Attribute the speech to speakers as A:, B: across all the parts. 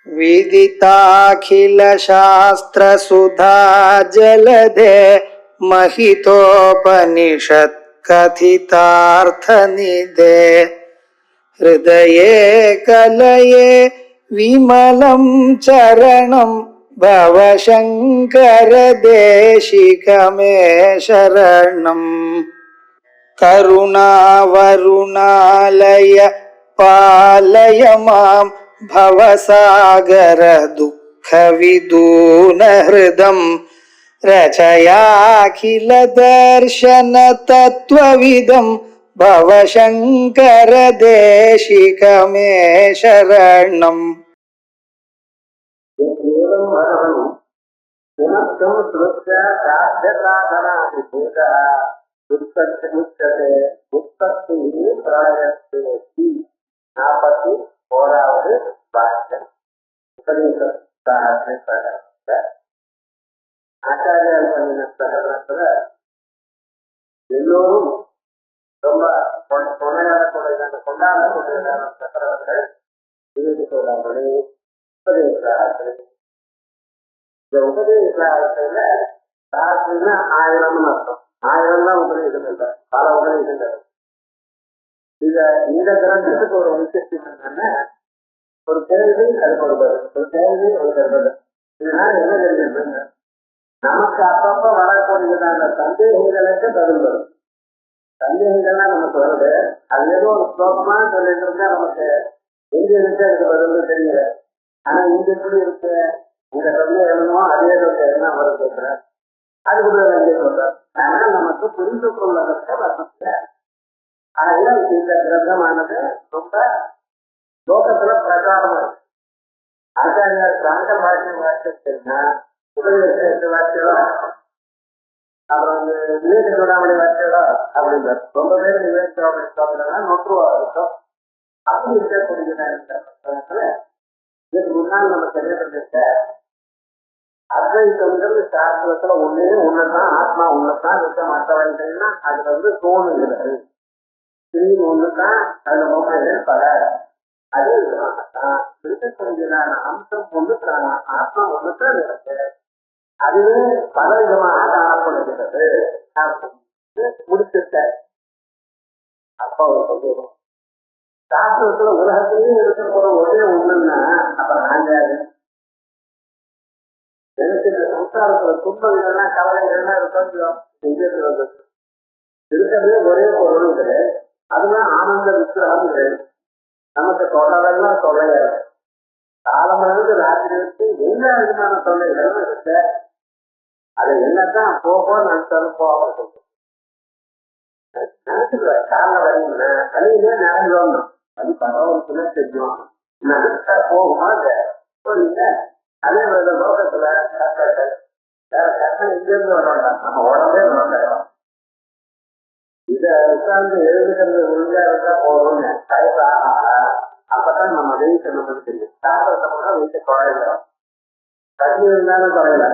A: विदिताखिल शास्त्र सुधा जलधे महितोपनिषत् कथितार्थ निधे हृदये कलये विमलं चरणं भवशङ्कर देशिकमे शरणम् करुणावरुणालय पालय मां भवसागर दुःखविदून हृदं रचयाखिल दर्शन तत्त्वविदं भवशङ्कर देशिकमे शरणम्
B: ஆச்சாரியால் பண்ணின சகலத்துல எல்லோரும் ரொம்ப கொண்டாடக்கூடிய சக்கரவர்கள் சொல்றாங்களே உபதேசார்கள். இந்த உபதேசாரத்துல சாஸ்திரம்னா 1000 அர்த்தம். 1000 தான் உபதேசம் இல்லை, பல உபதேசங்கள். இந்த கிரந்தத்துக்கு ஒரு விசேஷம் என்னன்னா, ஒரு கேள்வி அதுக்கு ஒரு பதில், ஒரு கேள்வி ஒரு பதில். இதனால என்ன தெரியுது, நமக்கு அப்பப்ப வரக்கூடியதான சந்தேகங்களுக்கு பதில் வரும். சந்தேகங்கள்லாம் நமக்கு வருது, அது ஏதோ ஒரு ஸ்லோகமா சொல்லிட்டு இருந்தா நமக்கு எங்க இருக்கு அதுக்கு பதில் தெரியல. ஆனா இங்க எப்படி இருக்கு, இந்த சந்தேகம் எழுதணுமோ அதே என்ன அவர் கேட்கிறேன், அதுக்கு வேண்டிய சொல்றார். ஆனா நமக்கு புரிந்து கொள்வதற்கு வசதிய. அதனால இந்த கிரந்தமானது ரொம்ப லோகத்துல பிரச்சாரம் இருக்கு. ஆச்சாரியார் பிராந்த பாஷை வாசிச்சா உபயோக வாக்கியம், அப்புறம் வந்து விவேக சூடாமணி வாக்கியம் அப்படின்ற ரொம்ப பேர் விவேக சூடாமணி நொற்றுவா இருக்கும். அப்படி இருக்கக்கூடிய இதுக்கு முன்னால் நம்ம தெரிஞ்சிருக்க அத்வைத்தங்கள் சாஸ்திரத்துல ஒன்னே ஒண்ணுதான், ஆத்மா ஒண்ணுதான் இருக்க, மற்றவர்கள்னா அதுல வந்து தோணுகிறது திடீர்னு ஒண்ணுதான், அதுல மோசங்கள் பல. அதே விதமாகத்தான் இருக்கக்கூடியதான அம்சம் ஒண்ணுதான், ஆத்மா ஒண்ணுதான் இருக்கு, அதுவே பல விதமாக காணப்படுகிறது முடிச்சுட்ட. அப்ப ஒரு சொல்லுவோம், சாஸ்திரத்துல உலகத்திலேயே இருக்க போற ஒரே ஒண்ணுன்னா அப்புறம் நாங்க எனக்கு இந்த சம்சாரத்துல துன்பங்கள்லாம் கவலைகள்லாம் இருக்கோம் இருக்கிறதே ஒரே பொருள், அதுதான் ஆனந்த விக்கிரகம். நமக்கு தொல்லைகள்லாம் தொல்லைகள், காலமிருந்து ராத்திரி வச்சு எல்லா விதமான தொல்லைகளும் இருக்கு. அது என்னதான் போகும் நினைச்சாலும் போக நினைச்சுடுவேன். கால வரையில வழியிலே நடந்தோம், அது பரவாயில்ல தெரியும் நினைச்சா போகுமா இல்லை. அதே மாதிரி லோகத்துல கஷ்டங்கள் வேற கஷ்டம் இங்கிருந்து வரோம்டா, நம்ம உடம்பே நோக்கம். இத உட்கார்ந்து எழுதுகிறது ஒழுங்கா இருந்தா போறோம்னு அப்பதான் நம்ம வெயிட்ட நமக்கு தெரியும். சாப்பிட்றத கூட வெயிட்ட குறையில, தண்ணி இருந்தாலும் குறையல.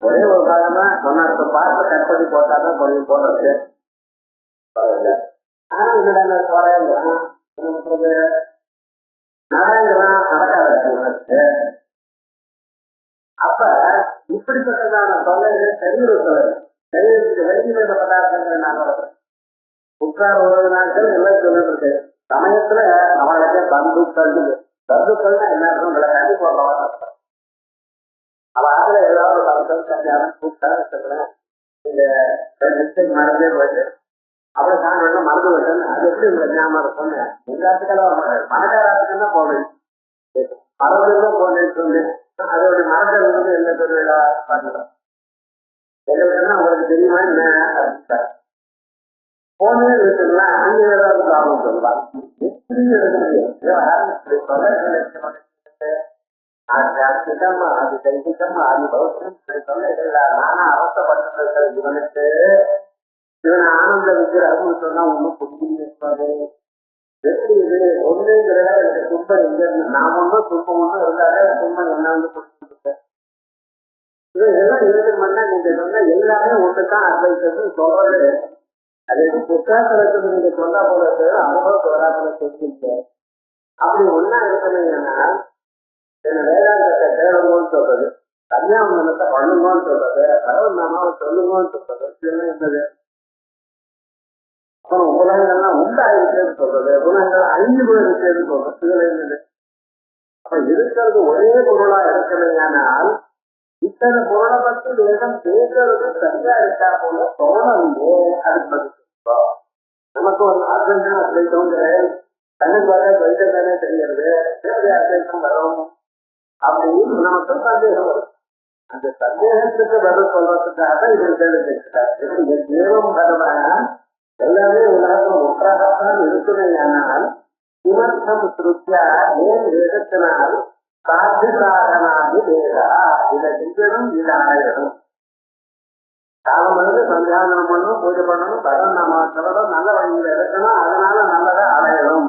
B: ஒரே ஒரு காலமா சொன்ன பார்த்து கட் பண்ணி போட்டாதான் கொஞ்சம் போடுறது குறையில. ஆனா இதுல குறையலாம் நடங்கலாம் நடக்காத. அப்ப இப்படிப்பட்டதான தொல்லைகள் சரீரத்துக்கு வெளியில பதார்த்தங்கள் நாங்கள் உட்கார ஒரு நாட்கள் எல்லாம் சொல்லிட்டு இருக்கு. சமயத்துல நம்மளுக்கு பந்துக்கள்னா என்ன கண்டி போடுறவா அவ ஏதாவது ஒரு கல்யாணம் கூப்பிட்டா இந்த மறந்தே போயிட்டு அப்படி காண மறந்து விட்டேன்னு அது எப்படி உங்களுக்கு ஞாபகம் இருக்கும்னு எல்லாத்துக்கெல்லாம் மனக்காரத்துக்கு தான் போனேன், மறந்துதான் போனேன்னு சொன்னேன். அதோட மறக்கிறது என்ன சொல்லுவா பார்க்கலாம் என்ன உங்களுக்கு தெரியுமா என்ன அப்படின்ட்டார். போனே இருக்குங்களா அங்க ஏதாவது ப்ராப்ளம் சொல்லலாம். எப்படி எடுக்க முடியும், அது அது கைதிட்டமா அது பௌத்தம் சொல்ல நானா அவசப்பட்டு இவனுக்கு இவன் ஆனந்த விக்கிரகம்னு சொன்னா ஒன்னும் புரிஞ்சுப்பாரு. எப்படி இது ஒண்ணுங்கிறத எனக்கு துன்பம் எங்க இருந்து, நான் ஒன்றும் துன்பம் ஒன்றும் இருந்தாலே துன்பம் என்ன வந்து புரிஞ்சுக்கிட்டேன். இதெல்லாம் இருக்குன்னா நீங்க சொன்னா எல்லாமே ஒண்ணுதான் அட்வைஸ் சொல்றது. அது புத்தாசனத்துக்கு நீங்க சொன்னா போல அனுபவ போராட்டத்தை செஞ்சுட்டு அப்படி ஒன்னா இருக்கணும்னா வேதாந்த தேடுங்கன்னு சொல்றது, கல்யாணத்தை பண்ணுங்கன்னு சொல்றது, பரவநாமாவை சொல்லுங்கன்னு சொல்றது, இதெல்லாம் என்னது? அப்புறம் உலகங்கள்லாம் உண்டாயிருக்கேன்னு சொல்றது, உலகங்கள் அழிஞ்சு போயிருக்கேன்னு சொல்றது, இதெல்லாம் என்னது? அப்ப இருக்கிறது ஒரே பொருளா இருக்கலையானால் இத்தனை பொருளை பற்றி வேதம் பேசுறது சரியா இருக்கா போல தோணலையே. அதுக்கு பதில் நமக்கு ஒரு ஆத்மஞ்சம் அப்படி தோன்றுறேன், கண்ணுக்கு வர வைத்த தானே தெரிகிறது, எப்படி அத்வைத்தம் வரும் அப்படின்னு நமக்கு சந்தேகம் வரும். அந்த சந்தேகத்துக்கு பதில் சொல்றதுக்காக இது கேள்வி தேவம் பகவான் எல்லாமே உலகம் ஒன்றாகத்தான் இருக்குமையானால் விமர்சம் திருத்தியா ஏன் வேதத்தினால் சாத்தியசாகனாகி வேதா இதை செஞ்சதும் இது ஆயிடும். காலம் வந்து சந்தியாதனம் பண்ணணும், பூஜை பண்ணணும், படம் நம்ம சொல்லணும், நல்ல வழியில் இருக்கணும், அதனால நல்லதை அடையணும்.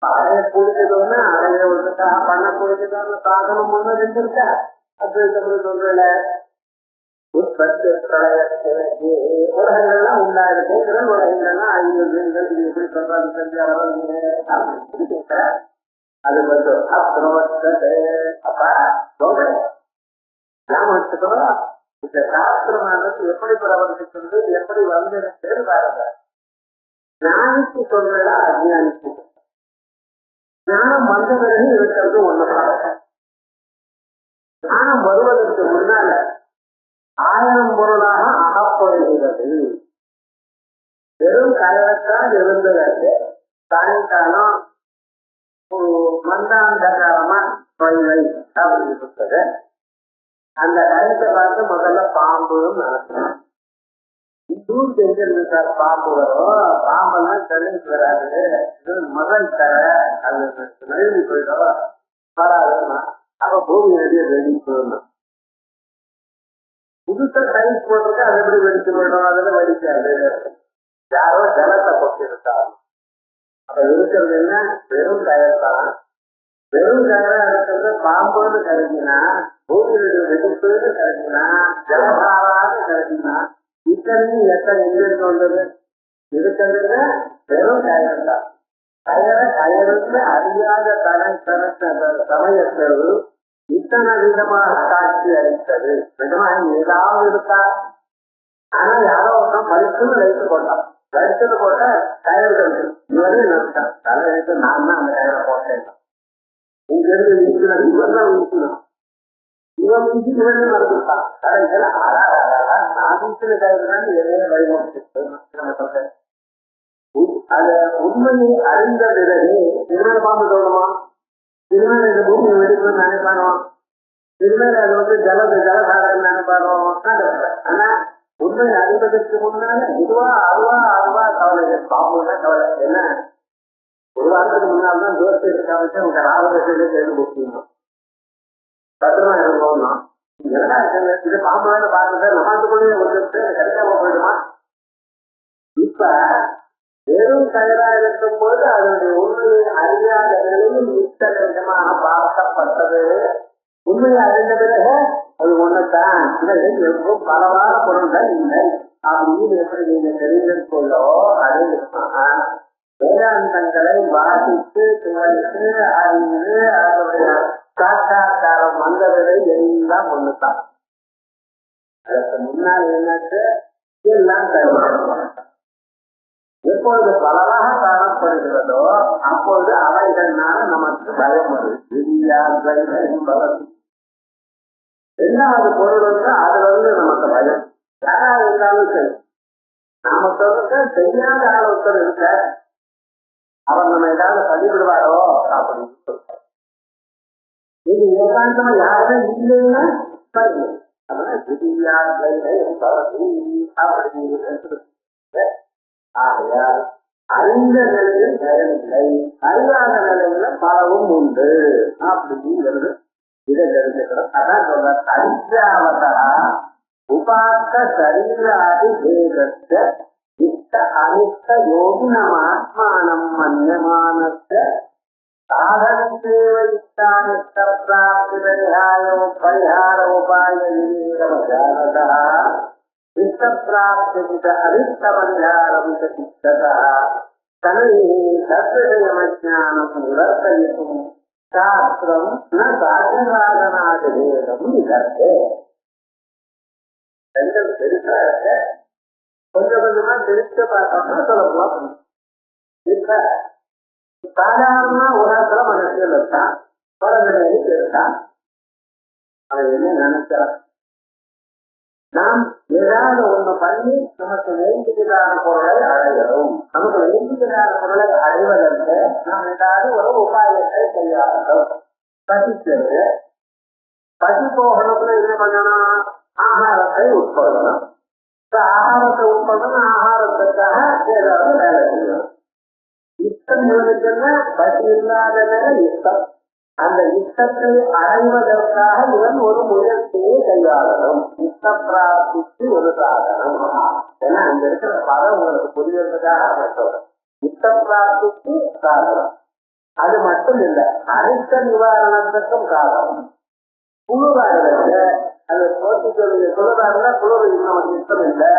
B: அடையக்கூடியதுன்னு அடையவர்களுக்காக பண்ணக்கூடியதுன்னு சாதனம் ஒண்ணு ரெண்டு இருக்கா? அது சொல்றல உற்பத்தி உலகங்கள்லாம் உண்டாயிருக்கு, திறன் உலகங்கள்லாம் 5 மீன்கள் இது எப்படி சொல்றாங்க தெரிஞ்ச அது வந்து அப்ப சொல்றேன் இந்த சாஸ்திரமானது எப்படி பிரவர்த்திக்கிறது, எப்படி வந்து பேரு பாருங்க. ஞானிக்கு சொல்றதா அஜ்ஞானிக்கு ஞானம் வந்த பிறகு இருக்கிறது ஒண்ணு பாருங்க. ஞானம் வருவதற்கு முன்னால 1000 பொருளாக அகப்படுகிறது. வெறும் கயத்தான் இருந்தது. சாயங்காலம் மந்தாந்தகாரமா தொழிலை அப்படின்னு சொல்றது. அந்த கயத்தை பார்த்து முதல்ல பாம்புன்னு நினைச்சேன். தூர் தெரிஞ்சிருந்து சார் பாம்பு வரும், பாம்பெல்லாம் தெளிஞ்சு வராது, முதல் தர அது நழுவி போயிடும் வராதுன்னா அப்ப பூமி வெளியே வெளியே போயிடணும். புதுசா டைல்ஸ் போட்டிருக்க அது எப்படி வெடிச்சு போயிடும், அதுல வெடிக்காது. யாரோ ஜலத்தை கொட்டிருக்காரு. அப்ப இருக்கிறது என்ன? வெறும் கயத்தான். வெறும் கயரா இருக்கிறது பாம்புன்னு கருதினா, பூமியில வெடிப்புன்னு கருதினா, ஜலதாரான்னு கருதினா, இத்தனையும் எத்தனை எங்கிருந்து வந்தது? இருக்கிறது வெறும் கயத்தான். கயருக்கு அறியாத சமயத்தில் இத்தனை விதமாக காட்சி அளித்தது. நிஜமாக ஏதாவது இருக்கா? ஆனா யாரோ ஒருத்தன் படிச்சுன்னு லைட்டு போட்டான். லைட்டு போட்ட கயர்கள் இவரையும் நினைச்சான். தலை எடுத்து நான் தான் அந்த கயரை போட்டேன். இங்க இருந்து வீசுறேன், இவன் தான் வீசணும். இவன் வீசி இவனே மறந்துட்டான். கடைகள் நான் வீசின கயறுதான் எதையே வழிபாடு. அது உண்மையை அறிந்த பிறகு திருமண பாம்பு தோணுமா? திருமண இந்த பூமி வெடிக்கணும்னு நினைப்பானோ? திருமண அது வந்து ஜலதாரம் நினைப்பானோ? ஆனா உண்மை அறிவதற்கு முன்னால இதுவா அதுவா அதுவா கவலை. பாம்புனா கவலை என்ன? ஒரு வாரத்துக்கு முன்னால்தான் ஜோசியத்தை காமிச்சு உங்க ராவதத்தை தேர்ந்து கொடுக்கணும், பத்திரமா இருக்கணும். இது பாம்பு வேலை பார்த்துட்டு நகாத்துக்குள்ளேயே வந்துட்டு கிடைக்காம போயிடுமா? இப்ப வெறும் கயரா இருக்கும் போது அதனுடைய உண்மையை அறியாத நிலையில் இத்தனை விதமாக பார்க்கப்பட்டது. உண்மையை அறிந்த பிறகு அது ஒண்ணுதான். எவ்வளவு பலவான பொருள்கள் இல்லை அப்படின்னு எப்படி நீங்க தெரிந்து கொள்ளோ அதே வேதாந்தங்களை வாசித்து துவைத்து அறிந்து அதனுடைய சாட்சா்காரம் வந்தவரை எல்லாம் ஒண்ணுதான். அதற்கு முன்னால் என்னட்டு எல்லாம் தருவாங்க. எப்பொழுது பலவாக காணப்படுகிறதோ அப்பொழுது அவைகள்னால நமக்கு பயம் வருது. ரெண்டாவது பொருள் வந்து அது வந்து நமக்கு பயம். யாரா இருந்தாலும் சரி, நாம சொல்ற தெரியாத ஆலோசனை இருக்க அவர் நம்ம ஏதாவது பதிவிடுவாரோ அப்படின்னு சொல்ற. இது ஏகாந்தமா யாருமே இல்லைன்னா சரி, அதனால அப்படின்னு ஆகையால் அறிந்த நிலையில் பயனில்லை, அறியாத நிலையில பலவும் உண்டு அப்படிங்கிறது இதை தெரிஞ்சுக்கிறோம். அதான் சொல்ற அரிஜாவதா உபாத்த சரீராதி வேதத்த இஷ்ட அனிஷ்ட யோகினம் ஆத்மானம் மன்யமானஸ்ய சாதனத்தேவ இஷ்டானிஷ்ட பிராப்தி பரிகாரோபாய விவேகமஜானதா இஷ்டப்பிராப்தித அரிஷ்டபரிகாரம் தத்விஷயமஜானம் நிவர்த்தயித்தும் சாஸ்திரம் ந சாத்தியசாதனாத் கருத்து ரெண்டும் பெருசா இருக்க கொஞ்சம் கொஞ்சமா பிரித்து பார்த்தோம்னா சொல்லலாம். இப்ப சாதாரண உலகத்துல மனுஷன் இருக்கான், உலகிலேயே இருக்கான். அவன் என்ன நினைச்சான், நாம் ஏதாவது ஒண்ணு பண்ணி நமக்கு வேண்டுகிறான பொருளை அடைகிறோம். நமக்கு வேண்டுகிறான பொருளை அடைவதற்கு நாம் ஏதாவது ஒரு உபாயத்தை கையாளணும். பசிக்கிறது, பசி போகணும்னு என்ன பண்ணணும், ஆகாரத்தை உட்கொள்ளணும். ஆகாரத்தை உட்கொள்ளணும், ஆகாரத்துக்காக ஏதாவது வேலை செய்யணும். இஷ்டம் இவனுக்குன்னா பசி இல்லாத வேலை இஷ்டம். அந்த இஷ்டத்தை அடைவதற்காக இவன் ஒரு முயற்சியை கையாளணும். இஷ்ட பிராப்திக்கு ஒரு சாதனம். ஏன்னா அங்க இருக்கிற பதம் உங்களுக்கு புரியறதுக்காக மட்டும் இஷ்ட பிராப்திக்கு சாதனம். அது மட்டும் இல்லை, அரிஷ்ட நிவாரணத்துக்கும் காரணம். குளிராக அந்த போட்டிகளுடைய குளிராக குளிர் நமக்கு இஷ்டம் இல்லை,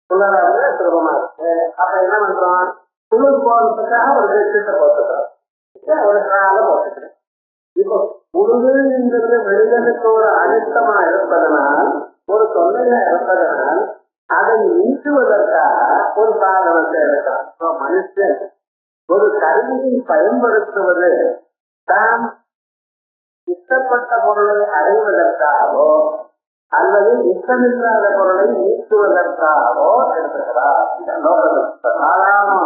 B: குளிராக சுலபமா இருக்கு. அப்ப என்ன பண்றோம், குளிர் போறதுக்காக ஒரு வெற்றிட்ட போட்டுக்கிறோம், ஒரு நாள போட்டுக்கிறேன். இப்போ குளிர் என்கிறது மனிதனுக்கு ஒரு அழுத்தமா இருப்பதனால், ஒரு தொல்லையா இருப்பதனால் அதை நீக்குவதற்காக ஒரு சாதனத்தை எடுக்கலாம். மனுஷன் ஒரு கருவியை பயன்படுத்துவது தான் இஷ்டப்பட்ட பொருளை அடைவதற்காகவோ அல்லது இஷ்டமில்லாத பொருளை நீக்குவதற்காகவோ எடுத்துக்கிறார். சாதாரண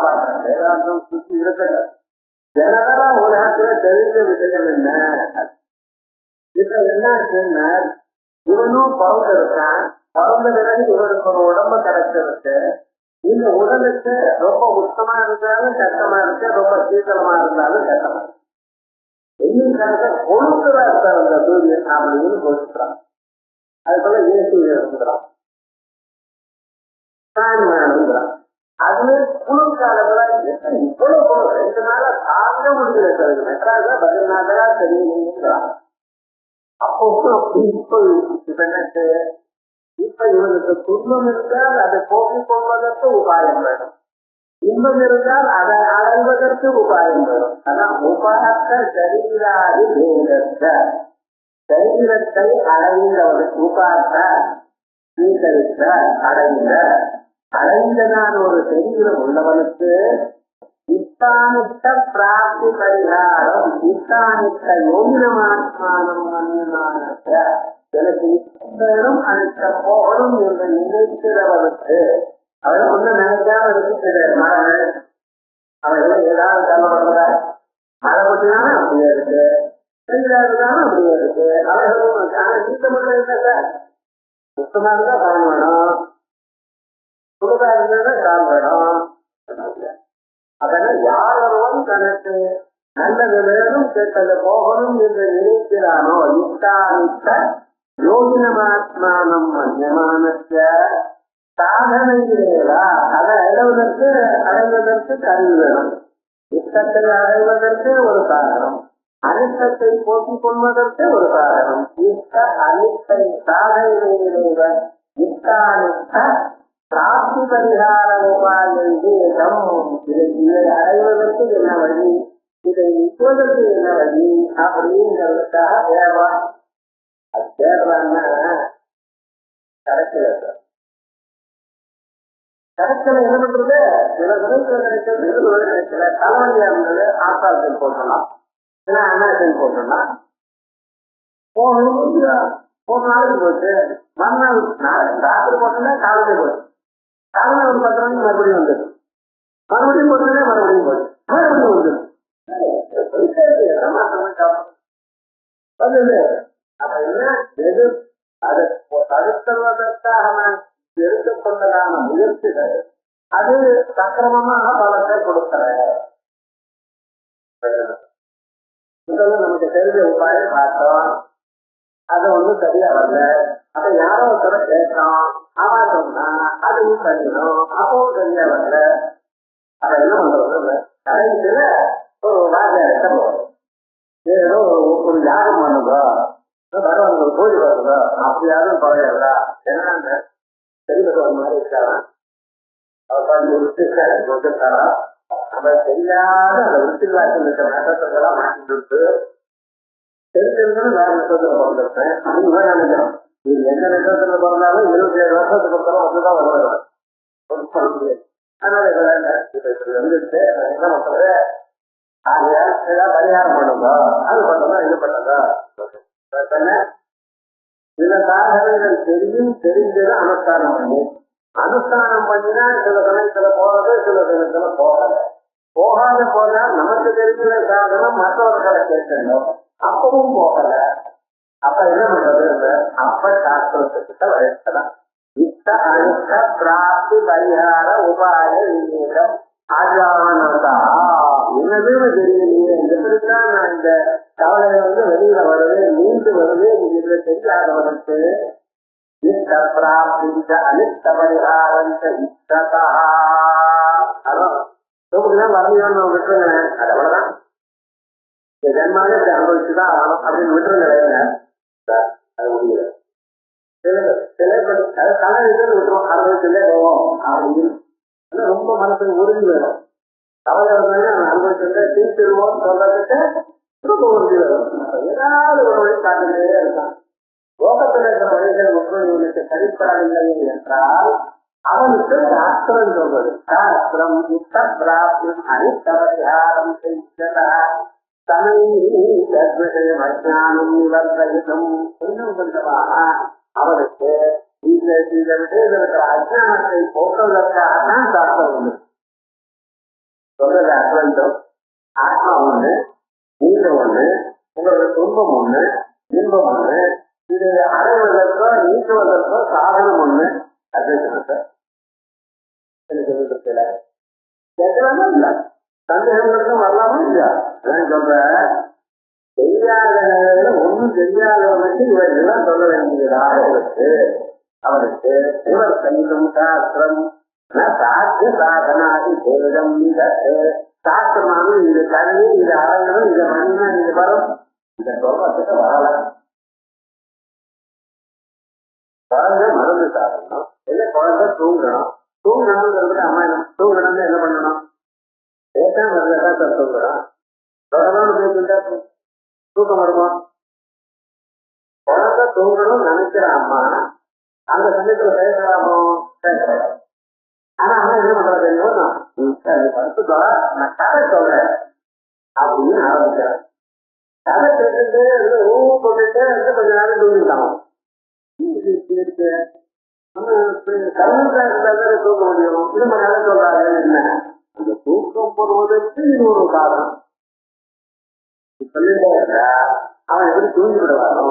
B: வேதாந்தம் சுற்றி இருக்கிறது. ஜனதா உலகத்துல தெரிஞ்ச விஷயம் என்ன, இப்ப என்ன ஆச்சுன்னா, இவனும் பிறந்திருக்கான், பிறந்த பிறகு இவனுக்கு ஒரு உடம்பு கிடைச்சிருக்கு. இந்த உடலுக்கு ரொம்ப உஷ்டமா இருந்தாலும் கஷ்டமா இருக்கு, ரொம்ப சீக்கிரமா இருந்தாலும் கஷ்டமா இருக்கு. இன்னும் கணக்க கொழுக்குறா இருக்கார் அந்த சூரியன் அப்படின்னு கொழுக்கிறான். அது போல இயற்கை இருக்கிறான், தான் வேணுங்கிறான். அதுவே குளிர் காலத்துல இவ்வளவு குளிர் 2 நாளா தாங்க முடியல சார். மெட்ராஸா பதினாலா தெரியுங்கிறான். அப்போ இப்ப இவனுக்கு துன்பம் இருந்தால் அதை போக்கிக் கொள்வதற்கு உபாயம் வேணும், இன்பம் இருந்தால் அதை அடைவதற்கு உபாயம் வேணும். அதான் உபாத்த சரீராதி வேதத்த, சரீரத்தை அடைந்தவனுக்கு உபாத்த சீகரித்த அடைந்ததான ஒரு சரீரம் உள்ளவனுக்கு இத்தானித்த பிராப்தி பரிகாரம், இத்தானித்த யோகினமாத்மானம் மன்னியமானத, எனக்கு இத்தரும் அனைத்த போகணும் என்று நினைக்கிறவனுக்கு, அவன் ஒண்ணு நினைக்காம இருக்கிற மரங்கள் அவர்கள் ஏதாவது தள்ளப்படுற மழை கொட்டினாலும் அப்படியே இருக்கு, செஞ்சாலும் அப்படியே இருக்கு. அவர்களும் நீட்டமல்ல இல்லை, சுத்தமா இருந்தா காண வேணும், சுடுதா இருந்ததுன்னா காண வேணும். அதனால் யார் ஒருவன் தனக்கு நல்லது வேணும் கெட்டது போகணும் என்று நினைக்கிறானோ இஷ்டானித்த யோகினமாத்மானம் மன்யமானத்த சாதனைகளா, அதை அடைவதற்கு கருவி வேணும். இஷ்டத்தை அடைவதற்கு ஒரு சாதனம், அனிஷ்டத்தை போக்கிக் கொள்வதற்கு ஒரு சாதனம். இஷ்ட அனிஷ்டை சாதனைகள இஷ்டானிஷ்ட பிராப்தி பரிகார உபாயம் வேதம். இதை அடைவதற்கு என்ன வழி, இதை நிற்பதற்கு என்ன வழி அப்படிங்கிறதுக்காக தேர்வான். அது தேர்வான்னா கிடைக்கல சார். கிடைக்கல என்ன பண்றது, சில விதத்தில் கிடைக்கிறது, எதிர்வு கிடைக்கல. தலைவலியா இருந்தது, ஆசாரத்தில் போட்டலாம், அண்ணாத்தில் போட்டலாம், போகணும். 1 நாளைக்கு போச்சு, மறுநாள் ராத்திரி போட்டோம்னா காலையில போச்சு, காலையில ஒரு 10 மணிக்கு மறுபடியும் வந்தது, மறுபடியும் போட்டோம்னா மறுபடியும் போச்சு, மறுபடியும் வந்தது. அப்ப என்ன எது அதை தடுத்துவதற்காக நான் எடுத்துக்கொண்டதான முயற்சிகள் அது சக்கிரமமாக பலத்தை கொடுக்கிறேன். நமக்கு தெரிஞ்ச உபாயம் பார்த்தோம், அது ஒன்றும் சரியா வரல. அதை யாரோ ஒருத்தர கேட்டோம், அவன் சொன்னா அதுவும் சரியணும், அப்பவும் சரியா வரல. அதை என்ன பண்றது, கடைசியில ஒரு ராஜா போகும், ஏதோ ஒரு யாகம் பண்ணுதோ வரவங்க கோழி வருதோ அப்படி யாரும் குறையாதா, ஏன்னா தெரிஞ்ச மாதிரி இருக்காரா, அவர் கொஞ்சம் விட்டுருக்காரா, நம்ம தெரியாத அந்த விருத்திகளாட்சி இருக்கிற நட்டத்தெல்லாம் மாற்றி கொடுத்து தெரிஞ்சிருந்தாலும் வேற நட்சத்திரத்துல பிறந்திருப்பேன் அப்படின்னு தான் நினைக்கிறோம். இது எந்த நட்சத்திரத்துல பிறந்தாலும் 27 வருஷத்துக்கு பிறந்தாலும் அப்படிதான் வருவாங்க. அதனால இப்ப வந்துட்டு என்ன பண்றது, ஏதாவது பரிகாரம் பண்ணுதோ அது பண்ணதா இது பண்ணதா சில சாதனைகள் தெரிஞ்சது அனுஷ்டானம் பண்ணி, அனுஷ்டானம் பண்ணினா சில சமயத்துல போறது, சில சமயத்துல போகல. போகாத போனா நமக்கு தெரிஞ்ச சாதனம் மற்றவர்களை கேட்கணும், அப்பவும் போகல. அப்ப என்ன பண்றது, அப்ப சாஸ்திரத்துக்கிட்ட வயசலாம் இத்த அனுஷ்ட பிராப்தி பரிகார உபாய விவேகம் அஜானதா. என்னதுன்னு தெரியலையே, எப்படித்தான் நான் இந்த கவலை வெளியில வருது, மீண்டு வருது, இதுல தெரியாதவனுக்கு இத்த பிராப்தி அனிஷ்ட பரிகாரந்த இஷ்டதா. அதான் வரலையோன்னு விட்டுருங்களேன், அது அவ்வளவுதான். ஜென்மாவே அனுபவிச்சுதான் ஆகணும் அப்படின்னு விட்டுருங்களேன். அது முடியல. கலை விட்டுரும், அனுபவிச்சுட்டே போவோம் அப்படின்னு ரொம்ப மனசுக்கு உறுதி வேணும். கவலை அனுபவிச்சுட்டு தீர்த்துருவோம் சொல்றதுக்கு ரொம்ப உறுதி வேணும். ஏதாவது ஒரு வழி காட்டுகிட்டே இருக்கான். லோகத்தில் இருக்கிற வழிகள் ஒன்றுக்கு சரிப்படவில்லை என்றால் அவனுக்கு சாஸ்திரம் சொல்வது, சாஸ்திரம் யுத்த பிராப்தி அனித்தபரிகாரம் செய்ததா தமையானம் நிவர்த்தகிதம். இன்னும் கொஞ்சமாக அவனுக்கு இந்த விஷயத்திற்கு அஜானத்தை போக்குவதற்காகத்தான் சாஸ்திரம் உண்டு. சொல்றது அத்வைதம். ஆத்மா ஒண்ணு, நீங்க ஒண்ணு, உங்களோட துன்பம் ஒண்ணு, இன்பம் ஒண்ணு. இது அடைவதற்கோ நீக்குவதற்கோ சாதனம் ஒண்ணு. அத்வைதத்தை இல்ல, சந்தேகங்களுக்கும் வரலாமா இல்லையா? சொல்ற தெரியாத ஒன்னும் தெரியாதவனுக்கு இவர்களெல்லாம் சொல்ல வேண்டியதாக இருக்கு. அவனுக்கு இவர் சைவம் சாஸ்திரம் சாத்திய சாதனாதி சேதம் சாஸ்திரமானு இது கல்வி, இது அடையணும், இதை பண்ணினா இது வரும். இந்த சொல்றதுக்கு வரல. குழந்தை மருந்து சாப்பிடணும், இல்லை குழந்தை தூங்கணும். தூங்கணும்ங்கிறது அம்மாயினம். தூங்கணும்னு என்ன பண்ணணும்? பேசாம இருந்தாதான் சார் தூங்குறோம். தொடர்ந்து பேசிட்டா தூக்கம் வருமா? குழந்தை தூங்கணும்னு நினைக்கிற அம்மா அந்த சமயத்துல பேசலாமோ? பேசலாம். ஆனா அம்மா என்ன பண்றது தெரியுமா, படுத்துக்கோ நான் கதை சொல்றேன் அப்படின்னு ஆரம்பிக்கிறேன். கதை கேட்டுட்டு போட்டுட்டு கொஞ்ச நேரம் தூங்கிட்டாங்க. கல்விக்கா இருந்தாலும் தூக்க முடியும். இது மாதிரி சொல்றாரு என்ன, அந்த தூக்கம் போடுவதற்கு இது ஒரு காரணம். அவன் எப்படி தூங்கி விடுவானோ,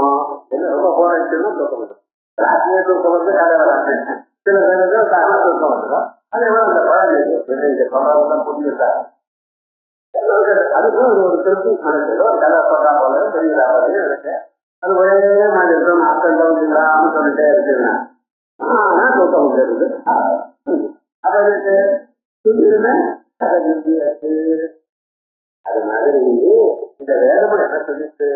B: என்ன ரொம்ப போராட்டம் தூக்க முடியும். ராத்திரியே தூக்கம் வந்து கதை வராது. சில பேருக்கு காரண தூக்கம் வந்துடும். அதே மாதிரி அந்த குழந்தைதான் புரிஞ்சுட்டாங்க. அதுக்கும் ஒரு திருப்தி மனசிலோ கதை சொல்றா போல தெரியுதா போல இருக்கு. அது ஒரே மாதிரி இருக்கும். அக்கன் தோன்றுங்களான்னு சொல்லிட்டே இருக்குங்க. ஆனா தூக்கம் முடியாது. அதற்கு தூங்கிருந்தேன் கதை நிறுத்தியாச்சு. அது மாதிரி இந்த வேதமும் என்ன சொல்லிட்டு,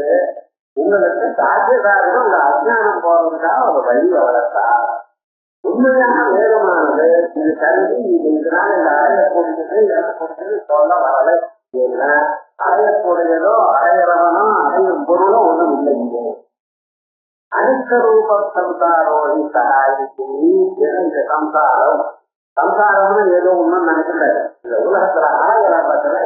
B: உங்களுக்கு சாத்தியதாகவும் உங்க அஜ்ஞானம் போறதுக்காக ஒரு வழி வளர்த்தா. உண்மையான வேதமானது இது கருதி இதனால இந்த அடையக்கூடியது எனக்கூடியது சொல்ல வரலை. ஏன்னா அடையக்கூடியதோ அடையறவனோ அடையும் பொருளோ ஒன்றும் இல்லைங்க. அனித்த ரூப சம்சாரோடி சகாயிக்கு இந்த சம்சாரம். சம்சாரம்னு ஏதோ ஒண்ணும் நினைக்கிறாரு. இந்த உலகத்துல அடையறத்துல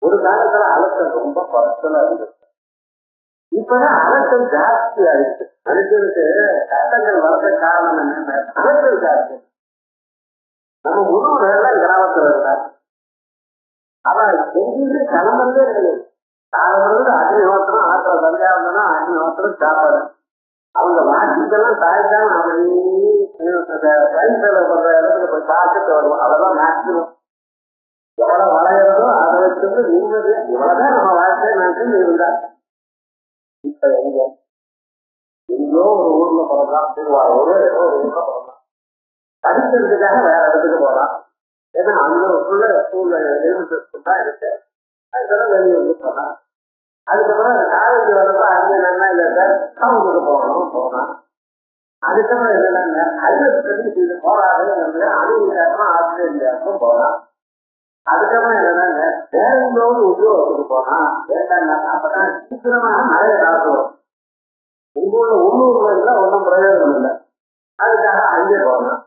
B: ஒரு காலத்துல அலட்சம் ரொம்ப குறைச்சலா இருந்துச்சு. இப்பதான் அலட்சம் ஜாஸ்தி ஆயிடுச்சு. மனுஷனுக்கு கஷ்டங்கள் வர்ற காரணம் என்ன, அலட்சம் ஜாஸ்தி. நம்ம முன்னோர்கள் கிராமத்துல இருந்தார். அவன் எங்கேயுமே கிளம்புறதே கிடையாது. காலம்புறது அக்னிஹோத்திரம், ஆத்திர சந்தியாவந்தனா அக்னிஹோத்திரம் சாப்பாடு. அவங்க வாசிக்கெல்லாம் தாய்தான் அப்படியே வயசுல பண்ற இடத்துல போய் பார்த்துட்டு வருவோம். அதெல்லாம் மேக்சிமம் எவ்வளவு வளையறதோ அதை வச்சுட்டு நிம்மதி. இவ்வளவுதான் நம்ம வாழ்க்கையை நினைச்சு இருந்தா. இப்ப எங்கோ ஒரு ஊர்ல போறலாம், திருவாரூர் ஏதோ ஒரு ஊர்ல போறலாம். படிக்கிறதுக்காக வேற இடத்துக்கு போகலாம். ஏன்னா அங்க உள்ள ஸ்கூல்ல தான் இருக்கு. அதுக்கப்புறம் வெளியூருக்கு போகலாம். அதுக்கப்புறம் காலேஜ் வரப்ப அங்கே என்னன்னா இல்லை சார் டவுனுக்கு போகலாம். அதுக்கப்புறம் என்னன்னா ஹைவேஸ் போராது அமெரிக்காருக்கும் ஆஸ்திரேலியாவுக்கும் போகலாம். அதுக்கப்புறம் என்னன்னா வேற எங்கேயாவது உத்தியோகத்துக்கு போனா வேண்டாம் அப்பதான் சீக்கிரமாக மழையை காட்டுவோம். உங்க ஊர்ல உள்ளூர்ல இருந்தா ஒன்றும் பிரயோஜனம் இல்லை. அதுக்காக அங்கே போனோம்.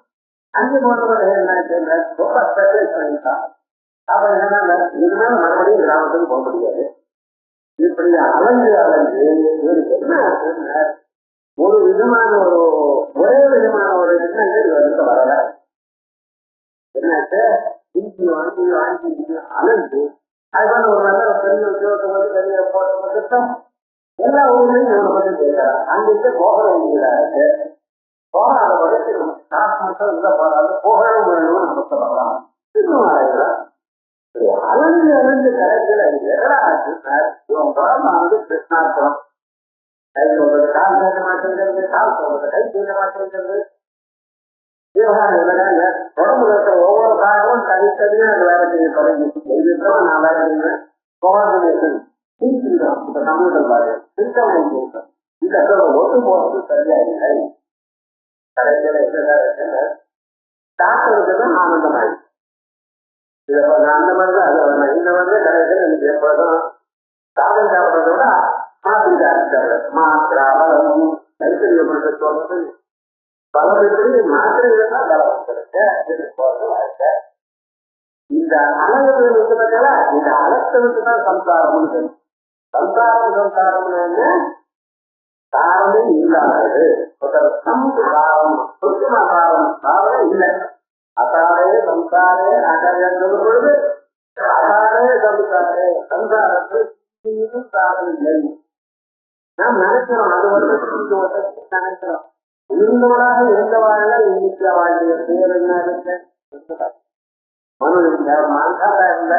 B: அங்கே போனதோட என்ன ரொம்ப ஸ்பெஷலைஸ் பண்ணிட்டான். அப்ப என்னன்னா இதுதான் மறுபடியும் கிராமத்துக்கு போக முடியாது. இப்படி அலைஞ்சு என்ன ஒரு விதமான ஒரே விதமான ஒரு எண்ணங்கள் வந்து வரல. என்னாச்சு வாங்கி அலைஞ்சு அதுக்கான ஒரு நல்ல பெரிய உத்தியோகத்தை வந்து பெரிய போட்ட எல்லா ஊர்லயும் இவனை பத்தி கேட்கிறார். அங்கிட்டு போக வேண்டியதாக போகாத பதற்கு நமக்கு காசு மட்டும் இல்லை போகாது போகணும் வேணும்னு நம்ம சொல்லலாம். இன்னும் அலைஞ்சு கரைகள் எதா இவன் படம் வந்து கிருஷ்ணார்த்தம் கை சொல்றது கால் கேட்க மாட்டேங்கிறது, கால் சொல்றது கை கேட்க மாட்டேங்கிறது. உடம்புல இருக்கிற ஒவ்வொரு காரணமும் தனித்தனியா அந்த வேலை செய்ய தொடங்கி எழுதிட்டோம். நான் வேலை செய்வேன் கோஆர்டினேஷன் இப்ப கம்ப்யூட்டர் பாரு சிஸ்டம் இந்த ஒட்டு போறது சரியா இல்லை. கடைசியில என்ன டாக்டருக்கு தான் ஆனந்தமாயிடுச்சு. அந்த மாதிரிதான் அது இந்த மாதிரி கடைசியில் எனக்கு எப்பொழுதும் சாதம் சாப்பிட்றத விட மாத்திரை சாப்பிட்டாரு. மாத்திரை பலம் கைத்தறியப்பட்ட சொல்றது பலவற்றை மாத்திரைகள் தான் பலம் வாழ்க்கை. இந்த அழகு இருக்கிறதால இந்த அலட்சணுக்கு தான் சம்சாரம். சம்சாரம் என்ன காரணமே இல்லாதது. காரணம் சுத்தமா காரணம் இல்லை. அசாரே சம்சாரே அகழ்ந்தது பொழுது அசாரே சம்சாரே சம்சாரத்துக்கு காரணம் இல்லை. நாம் நினைக்கிறோம் அது வருடத்துக்கு நினைக்கிறோம். இருந்தவராக இருந்தவாழ்ல இன்னைக்கு அவளுடைய பேர் என்ன இருக்கு மனு மாங்காதா இருந்த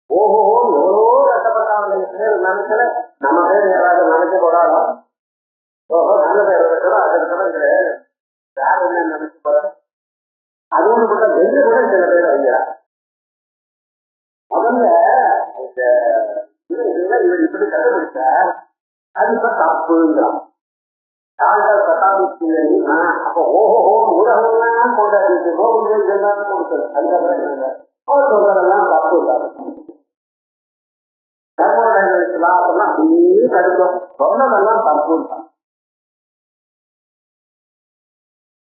B: ஓஹோ எவ்வளோ கஷ்டப்பட்டவங்க பேர் நினைக்கல. நம்ம பேர் யாராவது நினைக்க போறாலும் ஓஹோ நல்ல பேர் இருக்கிறோம். அதுக்கு யார் என்ன நினைச்சு போற அது ஒண்ணு கூட வெளியே கூட சில பேர் ஐயா முதல்ல இவர் இப்படி கண்டுபிடிச்சார். அது இப்ப தப்புங்கிறான். அப்ப ஓஹோ உலகம்லாம் கொண்டாடிட்டு கோபுரம் எல்லாரும் கொடுத்தது. அதுக்கப்புறம் அவர் சொல்றதெல்லாம் தப்பு இல்லாத தர்மோடலாம் அப்படியே தடுக்கும். சொன்னதெல்லாம் தப்பு தான்.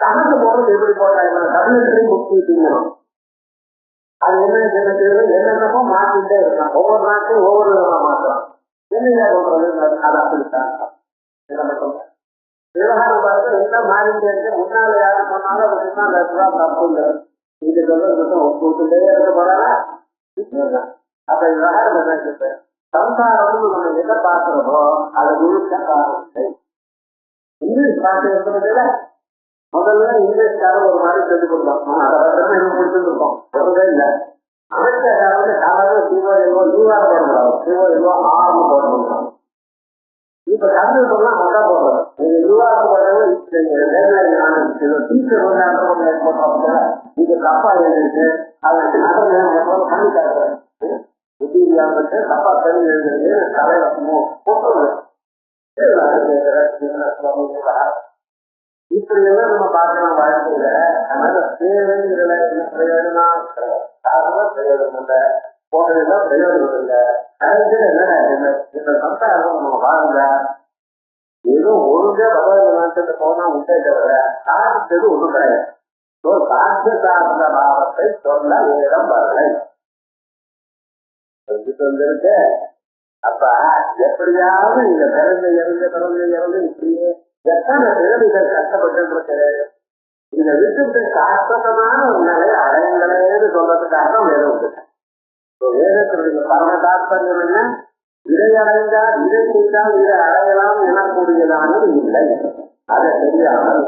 B: கணக்கு போறது எப்படி போட்டாங்க தமிழ்லையும் முக்கிய திங்கணும். அது என்னென்னமோ மாற்றிட்டே இருக்கலாம். ஒவ்வொரு நாட்டையும் ஒவ்வொரு விதமா மாற்றலாம். என்ன சொல்றது அது அப்படித்தான் விவகாரம் பார்த்து என்ன மாறிட்டே இருக்கு. முன்னால யாரும் சொன்னாலும் அது முன்னாள் தப்பு இல்லை. இது சொல்றது ஒப்புட்டே இருக்க போறாங்க. அப்ப விவகாரம் என்ன சம்சாரம் நம்ம எதை பார்க்கிறோமோ அதை முழுக்க காரணம். இங்கிலீஷ் பாட்டு இருக்கிறதுல முதல்ல இங்கிலீஷ்காரர் ஒரு மாதிரி சொல்லிக் கொடுத்தோம். அதை பத்திரமா கொடுத்துருக்கோம். சொல்றதே இல்லை. அமெரிக்காக்காரங்க சாதாரண லீவாக போடணும். ஆறு போடணும். இப்ப கம்ப்யூட்டர்லாம் அதான் போடுறது. நீங்க லீவாக போடுறது டீச்சர் போட்டோம். நீங்க தப்பா எழுதிட்டு அதை பண்ணி தரேன் தப்பா கல்வி எழுதுறது தலையில போட்டுறது. இப்படி எல்லாம் நம்ம பார்க்கலாம் வாழ்க்கையில. அதனால தேவைங்கிறத என்ன பிரயோஜனம் பிரயோஜனம் இல்லை. போனதுதான் பிரயோஜனம் இல்லை. கடைசியில் என்ன இந்த சம்சாரம் நம்ம வாங்க ஏதோ ஒழுங்கா பகவத நாட்டுக்கு போனா உண்டே தவிர சாதித்தது ஒன்றும் கிடையாது. சாத்திய சார்ந்த பாவத்தை சொல்ல வேடம் வரலை சொல்லிருக்கு. அப்ப எப்படியாவது இந்த பிறந்து இப்படியே எத்தனை பிறவிகள் கஷ்டப்பட்டு இருக்கு. இந்த விட்டு சாஸ்வதமான ஒரு நிலை அடையங்களேன்னு சொல்றதுக்காக வேதம் வந்துட்டேன். வேதத்தினுடைய பரம தாத்பரியம் என்ன? இதை அடைந்தால் இதை செய்தால் இதை அடையலாம் எனக்கூடியதானது இல்லை. அதை தெரியாமல்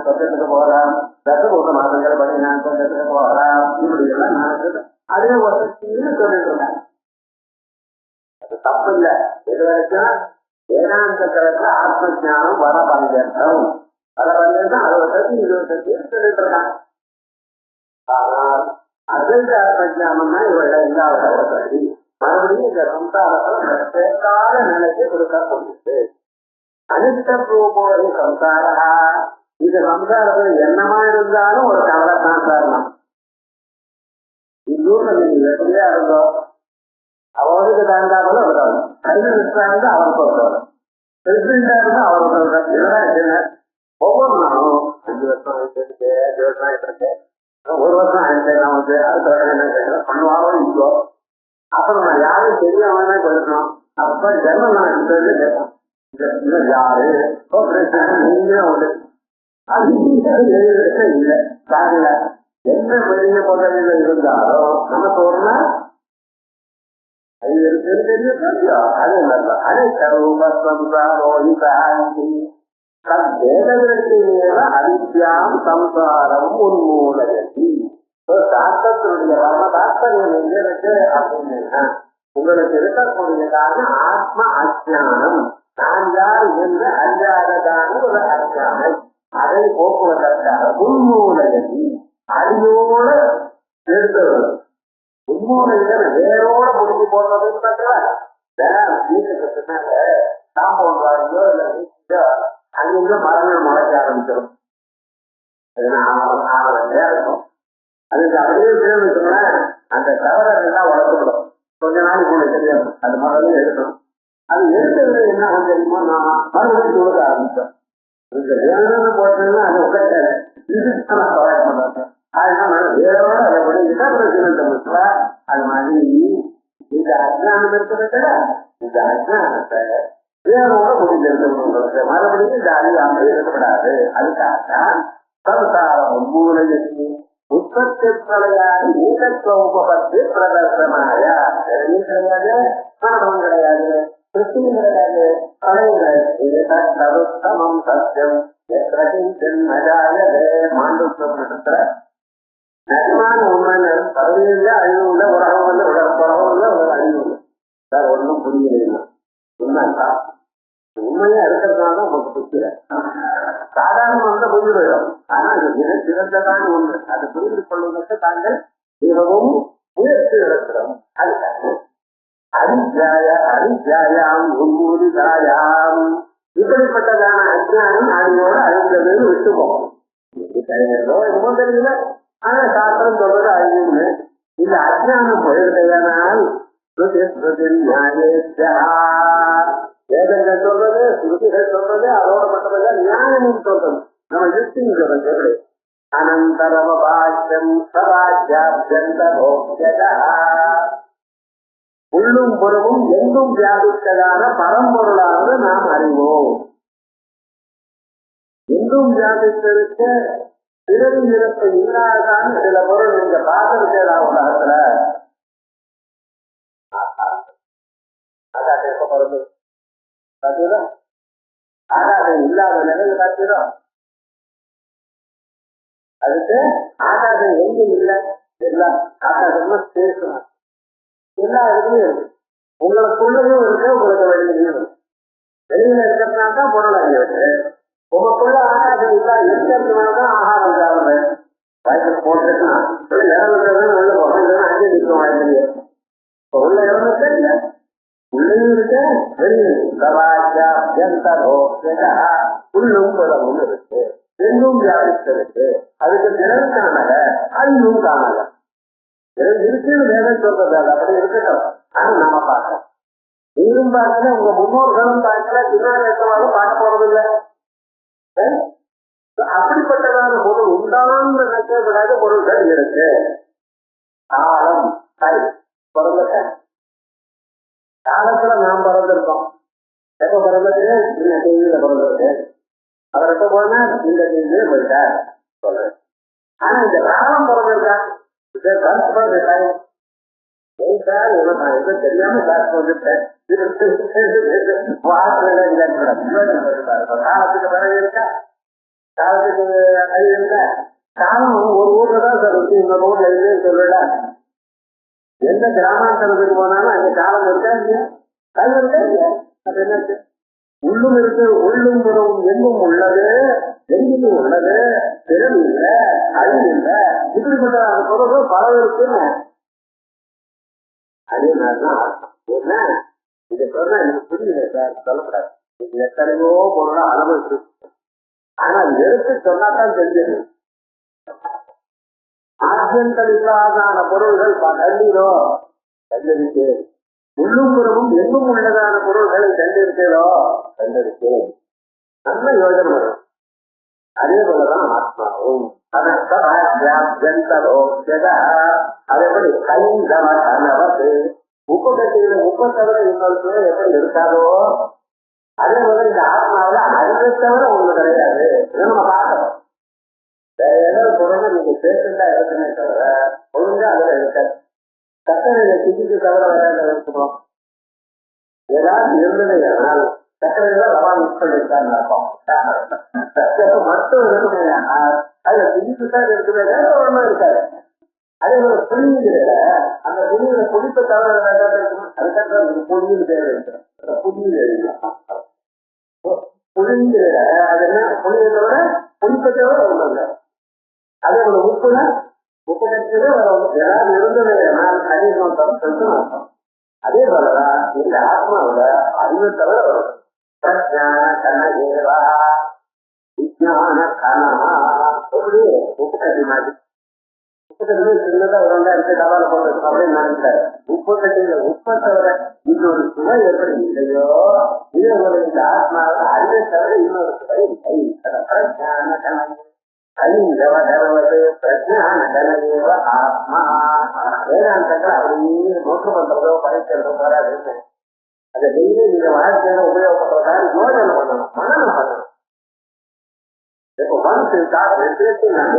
B: சொந்தத்துக்கு போகலாம், ரசபூத மாதங்கள் படி நான் சொந்தத்துக்கு போகலாம், இப்படி எல்லாம் நடக்குது. அதே வசதின்னு சொல்லிட்டு இருக்காங்க. அது தப்பு இல்லை. எது வரைக்கும் வேதாந்தத்துல ஆத்ம ஜானம் வரபஞ்சம் வரபஞ்சம் 60% சொல்லிட்டு இருக்காங்க. ஆனால் அத்வைத ஆத்ம ஜானம்னா இவர்கள் இல்லாத வசதி மறுபடியும் இந்த சம்சாரத்துல சேர்க்காத நிலைக்கு கொடுக்க முடியுது. அனிஷ்ட ரூபோகி சம்சாரா இது சம்சாரத்துல என்னமா இருந்தாலும் ஒரு கவலை தான் காரணம். இன்னொரு நீங்க எப்படியா இருந்தோம் அவருக்கு தாண்டாமல் அவரும் கைது இருந்தா அவருக்கு ஒருத்தவர் பிரசிடண்டா இருந்தா அவருக்கு ஒருத்தர். இதெல்லாம் என்ன ஒவ்வொரு நாளும் 5 வருஷம் ஆயிட்டு 5 வருஷம் ஆயிட்டு இருக்கு, 1 வருஷம் ஆயிட்டு நமக்கு அடுத்த வருடம் என்ன கேட்கல பண்ணுவாரோ இல்லோ. அப்புறம் நான் யாரும் தெரியாம கொடுக்கணும். அப்ப ஜெர்மன் நாட்டு கேட்போம் யாரு நீங்க உண்டு அது இல்லை காரண என்ன பெரிய பதவியில இருந்தாலும் நமக்கு ஒருனா அது தெரியும். அதே மாதிரிதான் அவித்யாம் சம்சாரம் உன்மூலகி. சாஸ்திரத்தினுடைய பரமதாஸ்தரியம் எங்க இருக்கு அப்படின்னா உங்களுக்கு இருக்கக்கூடியதான ஆத்ம அஜானம், நான் யார் என்று அறியாததான ஒரு அஜானம், அதை போக்குவதற்காக உன்மூலகி அடியோட எடுத்தவர்கள். உண்மூலையில வேரோட முடிஞ்சு போடுறதுன்னு வீட்டுக்கு பின்னால காம்பவுண்ட் வாங்கியோ இல்ல அங்கிருந்த மரங்கள் முளைக்க ஆரம்பிச்சிடும். இருக்கும் அதுக்கு அப்படியே சேமிச்சோம்னா அந்த தவறெல்லாம் வளர்த்துக்கணும். கொஞ்ச நாளைக்கு கூட தெரியாது அது முதல்ல எடுக்கணும். அது எடுத்தது என்ன கொஞ்சம் தெரியுமோ நான் மறுபடியும் கொடுக்க ஆரம்பிச்சோம். இந்த வேணும்னு போட்டதுன்னா அது உட்காந்து பண்ணாங்க. அதனால வேறோட அதை விட அது மாதிரி இந்த அஜானம் இருக்கிறத இந்த அஜானத்தை வேறோட முடிஞ்சிருக்க மறுபடியும் இந்த அறியாமல் இருக்கக்கூடாது. அதுக்காக சம்சாரம் உன்மூலகி உற்பத்தி பிரளையாடி ஏகத்துவபத்தி பிரதர்சனாய கிடையாது, மரணம் கிடையாது, கிருஷ்ணன் கிடையாது, கலைஞர் சத்தியம் மாண்டூக்கிற நிஜமான உண்மை பதவியில அழிவு உள்ள உலகம் வந்து உலகம் உள்ள ஒரு அழிவு இல்லை சார். ஒன்றும் புரியல உண்மைதான். உண்மையா இருக்கிறதுனால உங்களுக்கு புரியல. சாதாரண வந்து புரிந்து போயிடும். ஆனா அது மிக சிறந்ததான ஒண்ணு. அதை புரிந்து கொள்வதற்கு தாங்கள் மிகவும் முயற்சி எடுக்கிறோம். அதுக்காக அரிஜாயாம் உன்மூலிதாயாம் இப்படிப்பட்டதான அஜானம் அழிவோடு அழிந்ததுன்னு விட்டுவோம். என்னமோ தெரியல. ஆனா சாஸ்திரம் சொல்றது அழிவுன்னு. இந்த அஜானம் போயிருந்தனால் வேதங்கள் சொல்றது, ஸ்ருதிகள் சொல்றது, அதோட மட்டும் ஞானம் சொல்றது, நம்ம யுக்தின்னு சொல்றது. அனந்தரம பாஷ்யம் சராஜ்யாப்ஜந்தரோக்யதா உள்ளும் புறமும் எங்கும் வியாபித்ததான பரம்பொருளாக நாம் அறிவோம். எங்கும் வியாபித்திருக்க பிறகு இறப்பு இல்லாதான சில பொருள் இந்த பாதவிச்சா உலகத்துல ஆகாதம் இல்லாத நிலையை பார்க்கிறோம். அதுக்கு ஆகாதம் எங்கும் இல்லை, எல்லாம் ஆகாதம்னா பேசணும். எல்லா இடத்துலயும் இருக்கு. உங்களுக்குள்ளயும் இருக்கு, உங்களுக்கு வெளியிலையும் இருக்கு. வெளியில இருக்கிறதுனால தான் பொருள் அங்கே இருக்கு. உங்களுக்குள்ள ஆகாதம் இல்லா இருக்கிறதுனாலதான் ஆகாரம் சாப்பிடுறேன். வயசுல போட்டுன்னா இறந்துறது உள்ள போகிறேன். அங்கே நிற்கும் வயசுலயே. இப்ப உள்ள இறந்துட்டே இல்லை, உள்ளயும் இருக்கு, வெளியும் உள்ளும் புறமும் இருக்கு, எங்கும் வியாபித்திருக்கு. அதுக்கு திறன் காணல, அழிவும் காணல. இருக்குன்னு வேதம் சொல்றது அது அப்படி இருக்கட்டும். ஆனா நாம பார்க்கறோம். நீரும் பார்க்கல, உங்க முன்னோர்களும் பார்க்கல, பின்னாடி இருக்கவாலும் பார்க்க போறது இல்லை. அப்படிப்பட்டதான பொருள் உண்டான நினைக்கப்படாத பொருள்கள் இருக்கு. காலம் பிறந்த காலத்துல நாம் பிறந்திருக்கோம். எப்ப பிறந்தது? இந்த தேதியில பிறந்திருக்கு. அவர் எப்ப போனா இந்த தேதியிலே போயிட்டார் சொல்றேன். ஆனா இந்த காலம் பிறந்திருக்கா தெரியாம வந்துட்டேன். காலத்துக்கு பிறகு இருக்கா, காலத்துக்கு கழிவு இருக்கா? காலம் ஒரு ஊர்ல தான் சார் இருக்கு, இந்த ஊர்ல இல்லைன்னு சொல்லல. எந்த கிராமாந்தரத்துக்கு போனாலும் அங்க காலம் இருக்கா இல்லையா? கழிவு இருக்கா இல்லையா? அது என்ன? உள்ளும் இருக்கு, உள்ளும் புறவும் எங்கும் உள்ளது, எங்கிலும் உள்ளது, திறன் இல்லை, அழிவு இல்லை. இப்படிப்பட்ட அந்த பொருள் பல இருக்குன்னு அதே மாதிரிதான் அர்த்தம். என்ன இதை சொன்னா எனக்கு புரியல சார், சொல்லக்கூடாது. இது எத்தனையோ பொருளா அனுபவிச்சு ஆனா எடுத்து சொன்னாதான் தெரிஞ்சது. ஆத்தியங்கள் இல்லாதான பொருள்கள் கண்டீரோ கண்டிருக்கே, உள்ளும் புறமும் எங்கும் உள்ளதான பொருள்களை கண்டிருக்கேதோ கண்டிருக்கே. நல்ல யோஜனை வரும். அதே போலதான் ஆத்மாவும் அதேபடி கைந்தவ கனவது உப்பு கட்டியில உப்பை தவிர இன்னொரு எப்படி இருக்காதோ அதே போல இந்த ஆத்மாவில அறிவை தவிர ஒண்ணு கிடையாது. நம்ம பார்க்கணும். வேற ஏதாவது பொருள் நீங்க சேர்த்துதான் இருக்குமே தவிர ஒழுங்கா அதுல இருக்காது. சக்கரையில சிகிச்சை தவிர வேற எடுத்துக்கணும். ஏதாவது இருந்தது ஆனால் சக்கரையில ரவா மிக்ஸ் பண்ணிருக்கான்னு அர்த்தம். சக்கரை மட்டும் இருக்குமே ஆனால் அதுல சிகிச்சை தான் இருக்குமே வேற ஒண்ணும் இருக்காது. அதே போல புளியில அந்த புளியில புளிப்பை தவிர வேண்டாம் இருக்கணும். அதுக்காக புளியில் தேவை இருக்கிறேன். புளியில் எழுதலாம். புளியில அது என்ன புளியை தவிர புளிப்பை தவிர ஒண்ணும் இல்லை. அதே போல உப்புல உப்பு கட்சியில ஏதாவது இருந்தது ஆனால் அதிகம் அர்த்தம். அதே போலதான் இந்த ஆத்மாவோட அறிவை தவிர வரும். பிரஜான கனகேவா விஜயான கனமா எப்படி உப்பு கட்டி மாதிரி உப்பு கட்டி சின்னதா ஒரு இருக்கு டபால போட்டு அப்படின்னு நினைச்சாரு. உப்பு கட்டியில உப்பை தவிர இன்னொரு சுவை எப்படி இல்லையோ இதே போல இந்த ஆத்மாவோட அறிவை தவிர இன்னொரு சுவை இல்லை. பிரஜான கனகே ஐந்தவது பிரஜான கனகேவ ஆத்மா. வேதாந்தங்கள் அப்படியே நோக்கு பண்றதோ படைக்கிறதோ வராது. அதை டெய்லி இந்த வாழ்க்கையில உபயோகப்படுறதாரு யோஜனை பண்ணணும், மனநம் பண்ணணும். இப்போ மனசு காசு நான்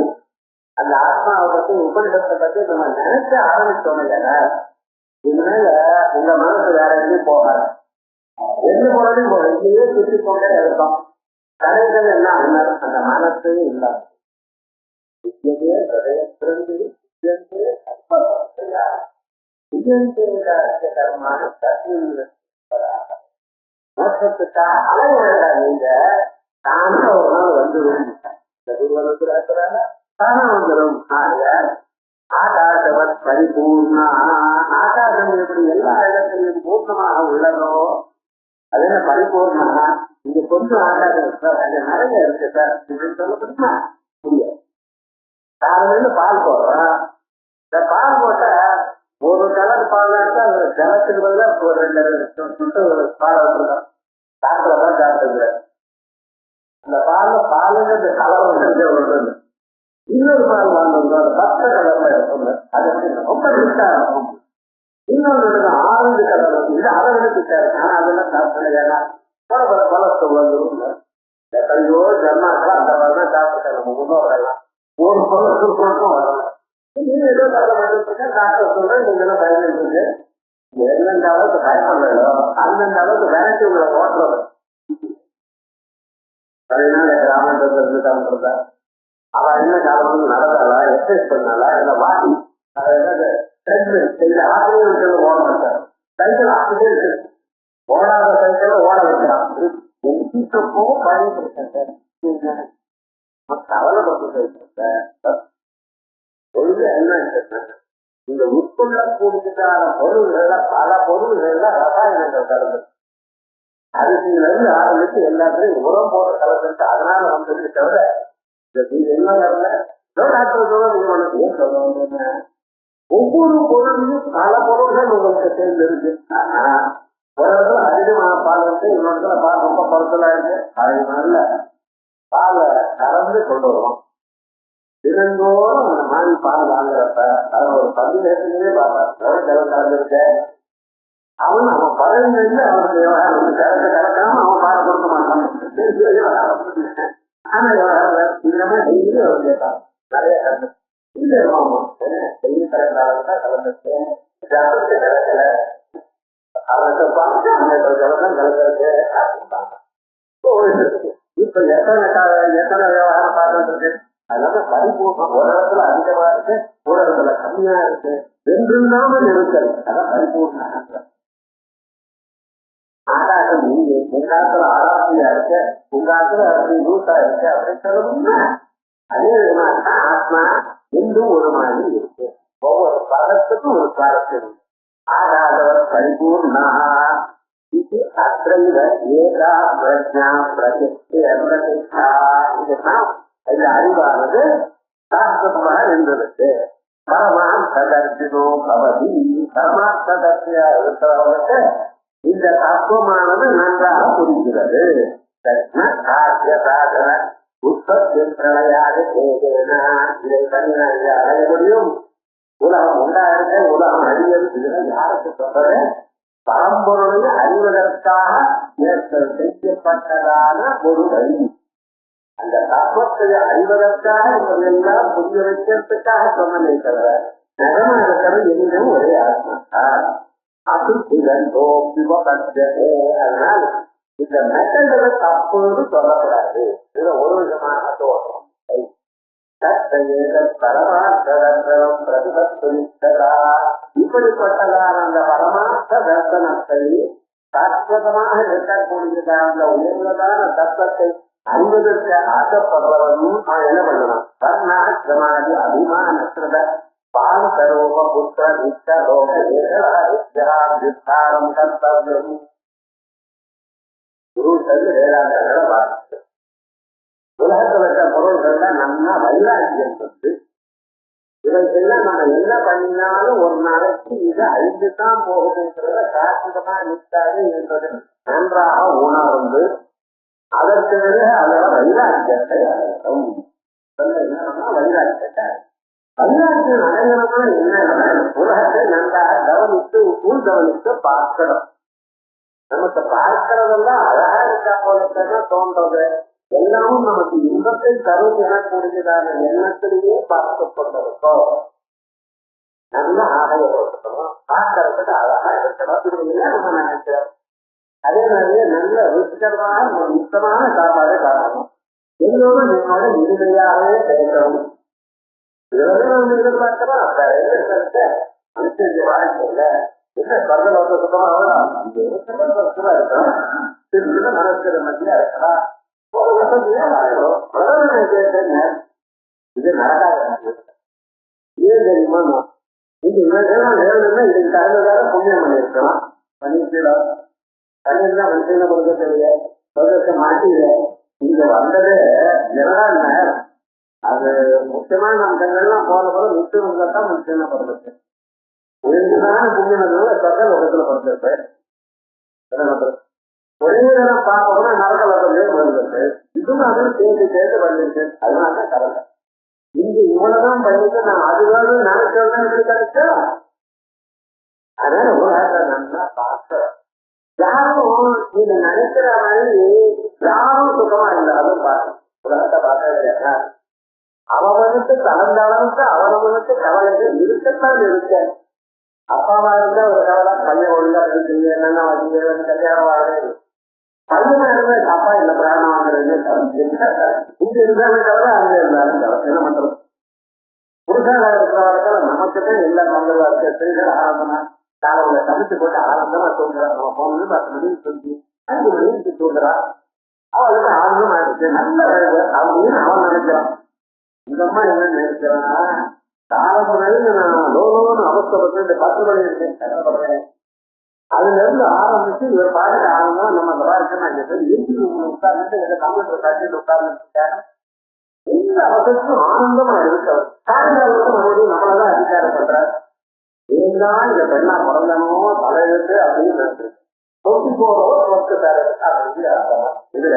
B: அந்த ஆத்மாவை பத்தி உபநிடத்தை பத்தி நம்ம நினைச்ச ஆரம்பிச்சோம் இல்லையா, இனிமேல உங்க மனசு வேற எங்கேயும் போகாது. எந்த போறதையும் போக இங்கேயே சுற்றி கொண்டே இருக்கும். கடைகள் எல்லாம் அந்த மனசு இல்லை. மோட்சத்துக்காக அலைய வேண்டாம். நீங்க தானா ஒரு நாள் வந்துடும். தானா வந்துடும். ஆகாசவத் பரிபூர்ணா. ஆகாசம் எப்படி எல்லா இடத்திலும் பூர்ணமாக உள்ளதோ அது என்ன பரிபூர்ணா. இங்க கொஞ்சம் ஆகாசம் சார், அங்க நிறைய இருக்கு சார். சொல்ல முடியுமா? முடியாது. காலையில பால் போடுறோம். இந்த பால் போட்ட ஒரு கலர் பால் ஜலத்துக்கு பதிலாக ஒரு 2 பால் வச்சிருக்கோம். சாப்பிடதான் சாப்பிடுங்க. அந்த பாலுங்கிறது கலர் வந்து இன்னொரு பால் வாங்கணும். பச்சை கலர்ல இருக்கும். அது ரொம்ப ரிச்சா இருக்கும். இன்னொன்று ஆரஞ்சு கலர் வந்து அதை விட ரிச்சா இருக்கு. ஆனா அதெல்லாம் சாப்பிடுங்க. பலத்தை வந்துடும். ஐயோ ஜன்மாக்கெல்லாம் அந்த மாதிரி தான் சாப்பிட்டு நம்ம முன்னோரெல்லாம் ஒரு பொருளுக்கும் வரல. நீங்க ஏதோ கவலைப்பட்டு டாக்டர் சொல்றேன், நீங்க எல்லாம் பயந்துருக்கு. எந்தெந்த அளவுக்கு பயப்படலையோ அந்தந்த அளவுக்கு வேலைக்கு உங்களை ஓட்டுறது. 14 கிராமத்துல இருந்து கிளம்புறதா அவ என்ன காலம் நடந்தாளா, எக்ஸசைஸ் பண்ணாலா, இல்ல வாட்டி ஆசிரியர்கள் ஓட மாட்டார். சைக்கிள் ஆசிரியர் இருக்கு. ஓடாத சைக்கிள் ஓட வைக்கிறான். பயன்படுத்த கவலைப்பட்டு என்ன இந்த உட்கொள்ளக்கூடியதான பொருள்கள்ல பல பொருள்கள்ல ரசாயனங்கள் கலந்து அரிசியில இருந்து ஆரம்பிச்சு எல்லாத்துலயும் உரம் போட்டு கலந்துட்டு அதனால வந்தது தவிர என்ன வரல. டாக்டர் சொல்ல ஒவ்வொரு பொருளையும் பல பொருள்கள் உங்களுக்கு சேர்ந்து இருக்கு. ஒரு இடத்துல அதிகமான பால் இருக்கு, இன்னொரு இடத்துல பால் ரொம்ப குறைச்சலா இருக்கு. அதனால பாலை கலந்து கொண்டு வருவோம். தினந்தோறும் அந்த மாதிரி பால் வாங்குறப்ப அதை ஒரு 10 நேரத்திலேயே பார்ப்பான். ஜலம் கலந்துருக்க அவன் பழனிலிருந்து அவனுக்கு விவகாரம் ஜலத்தை கலக்காம அவன் பாலை கொடுக்க மாட்டான். ஆனா விவகாரம் டெய்லி அவர் கேட்பான். நிறைய கலந்து டெய்லி கலந்தால்தான் கலந்துருக்கேன். ஜலத்தை கலக்கல அவனுக்கு பார்த்து அந்த ஜலம் கலந்துருக்கு. இப்ப எத்தனை விவகாரம் பார்த்துட்டு இருக்கு. அதனால பரிபூர்ணம் ஒரு இடத்துல அதிகமா இருக்கு, ஒரு இடத்துல கம்மியா இருக்கு, ரெண்டுனாலும் இருக்கல். அதான் பரிபூர்ண ஆகாசம். நீங்க எங்க இடத்துல ஆராசியா இருக்கு, உங்க இடத்துல அப்படி லூசா இருக்கு அப்படின்னு சொல்லணும்னா அதே விதமாக ஆத்மா என்றும் ஒரு மாதிரி இருக்கு. ஒவ்வொரு பதத்துக்கும் ஒரு சுவாரஸ்யம். ஆகாதவர் பரிபூர்ணா இது அத்தைவ ஏகா பிரஜா பிரதிஷ்டை பிரதிஷ்டா இதுதான் இந்த அறிவானது சாஸ்திரமாக இருந்ததுக்கு பரமார்த்ததர்சினோ பவதி பரமார்த்ததர்சியா இருக்கிறவங்களுக்கு இந்த தத்துவமானது நன்றாக புரிகிறது. காரிய சாதன உற்பத்தி பிரளையாக செய்தேனா இதை தனியாக அடைய முடியும். உலகம் உண்டாயிருக்க உலகம் அழிவது இதுல யாருக்கு சொல்றது? பரம்பொருளை அறிவதற்காக செய்யப்பட்டதான ஒரு வழி. அந்த தத்துவத்தை அறிவதற்காக எல்லாம் புரிய வைக்கிறதுக்காக சொன்னதை தவிர நிஜமா இருக்கிறது எங்கும் ஒரே ஆத்மாதான். அதனால் இந்த மெத்தடுகளை தப்புன்னு சொல்லக்கூடாது. இதுல ஒரு விதமான தோற்றம் பரமார்த்தம் பிரதிபலித்ததா இப்படிப்பட்டதான அந்த பரமார்த்த தர்சனத்தை சாஸ்வதமாக இருக்கக்கூடியதான அந்த உயர்ந்ததான தத்துவத்தை அறிவதற்கு ஆசைப்படுறவனும் என்ன பண்ணலாம்? வர்ணாசிரமாதி அபிமானஸ்ரத பாந்தரோப புத்திர நித்தரோக ஏகாரம் கர்த்தவியம். குரு சொல்லி வேதாந்தங்களை வாசித்து உலகத்தில் இருக்கிற பொருள்கள் தான் நல்லா வைராக்கியம் வந்து இவைகள்லாம் நம்ம என்ன பண்ணினாலும் ஒரு நாளைக்கு இது அழிந்துதான் போகுதுங்கிறத சாஸ்திரமா நிற்காது என்பது நன்றாக உணர்ந்து அதற்கு பிறகு அதோட வைராக்கியத்தை அடையும். என்னன்னா வைராக்கியத்தை வைராக்கியம் அடையணும்னா என்ன? உலகத்தை நன்றாக கவனித்து உள் கவனித்து பார்க்கணும். நமக்கு பார்க்கிறதெல்லாம் அழகா இருக்கா போல தோன்றது. எல்லாமும் நமக்கு இன்பத்தை தரும் எனக்கூடியதான எண்ணத்திலேயே பார்க்கப்பட்டிருக்கோம். நல்ல ஆடையை போட்டுக்கணும், பார்க்கறதுக்கு அழகா இருக்கணும். இது நம்ம நினைக்கிறோம். அதே மாதிரியே நல்ல ருச்சிகரமான ஒரு முக்கியமான சாப்பாடு காரணம் எல்லோரும் என்னோட இறுதியாகவே கிடைக்கணும். நம்ம எதிர்பார்க்கிறோம். மனுஷன் வாழ்க்கையில என்ன பரதல் வந்து சுத்தமா இருக்கணும், திருச்சில மனசுல மத்தியா இருக்கலாம். இது நடக்காது. ஏன் தெரியுமா? இது நேரம்னா இதுக்கு தகுந்ததாக புண்ணியம் பண்ணிருக்கலாம். பண்ணிக்கலாம் தண்ணிதான் மனுஷன கொடுக்க தெரியல, சொர்க்கத்தை மாட்டில இங்க வந்ததே ஜனதான். அது முக்கியமான அம்சங்கள்லாம் போன போல முக்கியதான் மனுஷன பிறந்தது. உயர்ந்ததான புண்ணியம் சொர்க்க லோகத்துல பிறந்திருப்பேன். ஒரே நேரம் பார்க்கணும்னா நரக லோகத்திலே பிறந்திருக்கு. இதுவும் அதுவும் சேர்ந்து சேர்ந்து பண்ணிருக்கு. அதனாலதான் கவலை. இங்க இவ்வளவுதான் பண்ணிட்டு நான் அதுவாக நினைச்சதான் எப்படி கிடைச்சா? அதனால உலகத்தை நல்லா பார்க்கிறோம். யாரும் நீங்க நினைக்கிற மாதிரி யாரும் சுத்தமா இல்லை. அதுவும் பாருங்க, உலகத்தை பார்க்க இல்லையா? அவனுக்கு கலந்த அளவுக்கு அவனவனுக்கு கவலைகள் இருக்கத்தான் இருக்க. அப்பாவா இருந்தா ஒரு கவலை, பையன் ஒழுங்கா இருக்குது, என்னென்ன வசதி கல்யாணம் வாங்குறது. பையனா இருந்தா அப்பா இல்ல பிராணம் வாங்குறது இங்க இருந்தாலும் கவலை, அங்க இருந்தாலும் கவலை. என்ன பண்றது? புருஷாக இருக்கிறவர்கள் நமக்குதான் எல்லா பங்குவா இருக்கு. ஸ்திரீகள் ஆரம்பமா காலையில சமைச்சு போட்டு ஆரம்பமா தூங்குறான். நம்ம போனது 10 மணிக்கு தூங்கி 5 மணிக்கு தூங்குறான். அவளுக்கு ஆரம்பமா இருக்கு. நல்ல அவங்க அவன் நினைக்கிறான். இந்த அம்மா என்ன நினைக்கிறான்னா, காலமுறையில நான் லோகம்னு அவசரப்பட்டு இந்த 10 மணி இருக்கேன் கஷ்டப்படுறேன். அதுல இருந்து ஆரம்பிச்சு இவர் பாட்டுக்கு ஆரம்பமா நம்ம சவாரிக்கணும். இயற்கை உட்கார்ந்துட்டு எதை கம்ப்யூட்டர் கட்டிட்டு உட்கார்ந்துட்டாங்க. எல்லா அவசரத்தும் ஆனந்தமா இருக்கு. சாயங்காலத்துக்கு மறுபடியும் நம்மளதான் அதிகாரம் பண்றாரு. ஏன்தான் இந்த பெண்ணா பிறந்தனோ தலையிட்டு அப்படின்னு நினைச்சு தொட்டி போறோ ஒர்க்கு தர அப்படின்னு அர்த்தமா. இது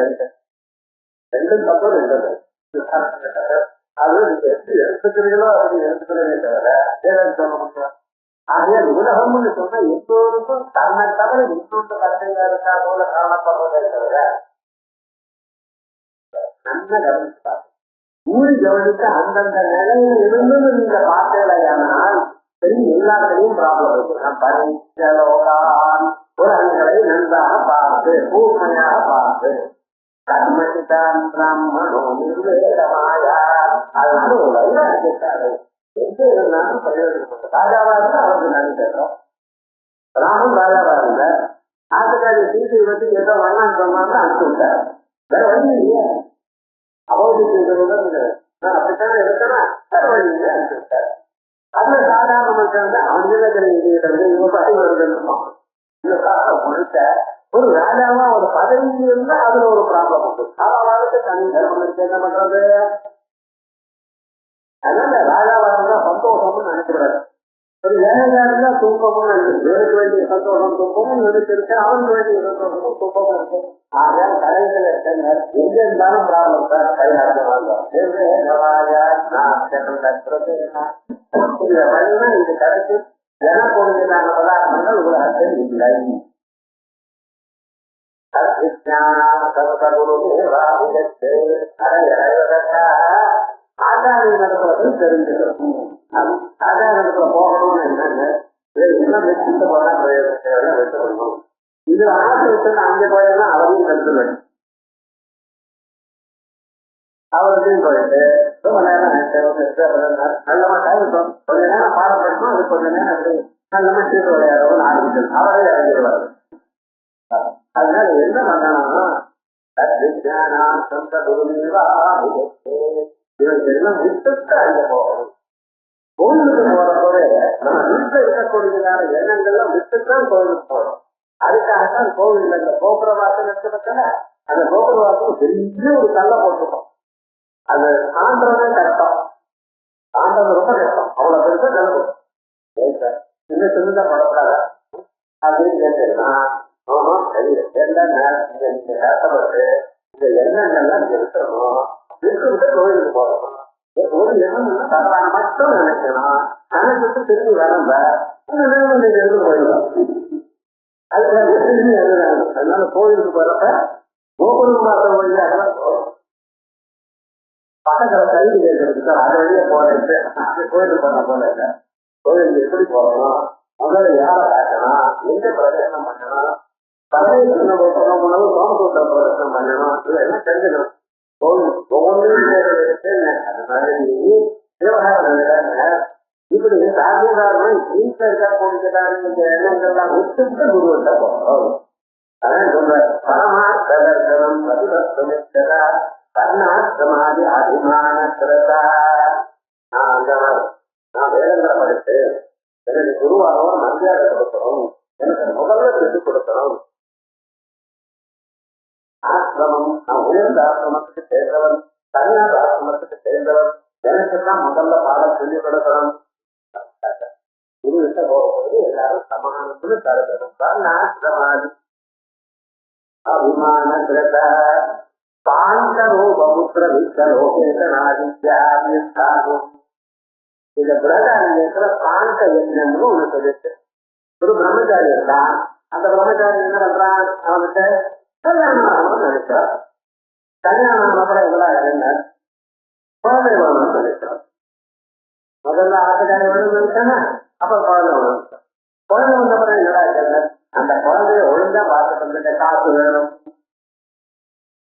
B: ரெண்டும் தப்பு ரெண்டு. அது நீங்க எப்படி எடுத்துக்கிறீங்களோ அப்படி எடுத்துக்கிறதே தவிர ஏதாவது சொல்ல முடியும். ஆகையா உலகம்னு சொன்னா எல்லோருக்கும் தன்னை தவிர இன்னொன்று கருத்தையா இருக்கா போல காணப்படுறதே தவிர நல்ல கவனிப்பாங்க. ஊறி கவனித்து அந்தந்த நிலையில இருந்து நீங்க பார்த்தீங்கன்னால் எல்லாத்தையும் ப்ராப்ளம் இருக்கு. பரிசலோகான் புறங்களை நன்றாக பார்த்து பூர்மையாக பார்த்து கர்மசிதான் பிராமணோ நிர்வேதமாயா. அதனால ஒரு வைராக்கியத்தாரு எது இருந்தாலும் பிரயோஜனம். ராஜாவா இருந்தா அவருக்கு நன்றி கேட்கிறோம். ராமன் ராஜாவா இருந்த ஆட்டுக்காரி சீட்டு வச்சு ஏதோ வண்ணான்னு சொன்னாங்க அனுப்பிச்சு விட்டார். வேற வழி இல்லையா? அவருக்கு அப்படித்தானே இருக்கனா வேற வழி இல்லையா அனுப்பிச்சு விட்டார். அதுல சாதாரண மனுஷன் அவன் இவங்க பட்டி வருதுன்னு இந்த காலம் முழுக்க ஒரு ராஜாவா ஒரு பதவி இருந்தா அதுல ஒரு ப்ராப்ளம் உண்டு. அவளுக்கு தனி தர்மம் இருக்கு, என்ன பண்றது? அதனால ராஜாவா இருந்தா சந்தோஷம்னு நினைக்கிறாரு. ஒரு ஏழையா இருந்தா தூக்கமும் நினைச்சு வேலைக்கு வேண்டிய சந்தோஷம் தூக்கமும் நினைச்சிருக்கு, அவனுக்கு வேண்டிய சந்தோஷமும் தூக்கமும் இருக்கு. ஆக கடைசியில எங்க இருந்தாலும் ப்ராப்ளம் சார். கையாள இது கடைசி ஜனப்பொழுதான பதார்த்தங்கள் உலகத்தில் இல்லை. ஆச்சாரிய நடத்துறது தெரிஞ்சுக்கணும். ஆச்சார நடத்துல போகணும்னு என்னன்னு எல்லாம் வச்சுட்டு போனா பிரயோஜனம் வச்சுக்கணும். இது ஆசை விட்டு அங்கே போயெல்லாம் அவரையும் கருத்துவேன். அவரையும் போயிட்டு ரொம்ப நேரம் நல்லமா டைம் கொஞ்ச நேரம் பாடப்படணும். அது கொஞ்ச நேரம் அப்படி நல்லமா சீட்டு விளையாடவும் ஆரம்பிக்கணும். அவரே இறங்கிடுவாரு. அதனால என்ன பண்ணணும்னா இவங்கெல்லாம் விட்டுட்டு அங்க போகணும். கோயிலுக்கு போற போல நம்ம வீட்டுல இருக்கக்கூடியதான எண்ணங்கள்லாம் விட்டுத்தான் கோயிலுக்கு போறோம். அதுக்காகத்தான் கோவில் அந்த கோபுர வாசல் இருக்கிறதுல அந்த கோபுர வாசல் பெரிய ஒரு கல்லை போட்டுருக்கோம். அது தாண்டவே கஷ்டம், தாண்டது ரொம்ப கஷ்டம். அவ்வளவு பெருசா கலக்கும் சின்ன சின்னதா படப்படாத அப்படின்னு கேட்டீங்கன்னா கஷ்டப்பட்டு இந்த எண்ணங்கள்லாம் நிறுத்தணும். விட்டு கோயிலுக்கு போறோம். ஒரு எண்ணம் தவறான மட்டும் நினைக்கணும். நினைச்சிட்டு திரும்பி வரம்ப நீங்க எழுந்து போயிடலாம். அதுக்காக திரும்பி எழுதுறாங்க. அதனால கோயிலுக்கு போறப்ப கோகுலம் பார்த்த வழியாக பக்கத்துல கைது கேட்கறதுக்கு அது வழியே போறது. கோயிலுக்கு போன போல இல்லை. கோயிலுக்கு எப்படி போகணும், முதல்ல யாரை காட்டணும், எங்க பிரதேசம் பண்ணணும், பரமேஸ்வரனை போகணும், உணவு சோமசூத்திர பிரதேசம் பண்ணணும், இதெல்லாம் தெரிஞ்சுக்கணும். அது மாதிரி விவகாரம் இப்படி சாத்தியகாரமும் வீட்டுல இருக்கக்கூடியதான இந்த எண்ணங்கள்லாம் விட்டுட்டு குருவிட்ட போகணும். அதான் சொல்ற பரமார்த்ததர்சனம் பதிவஸ்தமித்ததா கர்ணாஸ்தமாதி அபிமான சிரதா. நான் வேதங்களை படித்து எனக்கு குருவாகவும் மரியாதை கொடுக்கணும், எனக்கு முதல்ல விட்டு கொடுக்கணும். ஆசிரமம் நான் உயர்ந்த ஆசிரமத்துக்கு சேர்ந்தவன், தனியார் ஆசிரமத்துக்கு சேர்ந்தவன், எனக்குதான் முதல்ல பாடம் சொல்லிக் கொடுக்கணும். குரு விட்ட போகும்போது எல்லாரும் சமானத்துல கருதணும். கர்ணாசிரமாதி அபிமான கிரத பாண்டரோபுத்திர வித்தலோகேதனாதித்யாகும். இந்த பிரதானியத்துல பாண்ட யஜ்னம்னு ஒண்ணு சொல்லிட்டு ஒரு பிரம்மச்சாரி இருக்கான். அந்த பிரம்மச்சாரி என்ன பண்றான், அவன்கிட்ட கல்யாணம் நினைச்சார். கல்யாணம் அப்புறம் எல்லாம் என்ன குழந்தை வேணும்னு நினைச்சார். முதல்ல ஆசைக்காரி வேணும்னு நினைச்சானா, அப்புறம் குழந்தை வேணும். குழந்தை வந்த அப்புறம் என்னடா அந்த குழந்தைய ஒழுங்கா பார்த்துட்டு காசு வேணும்.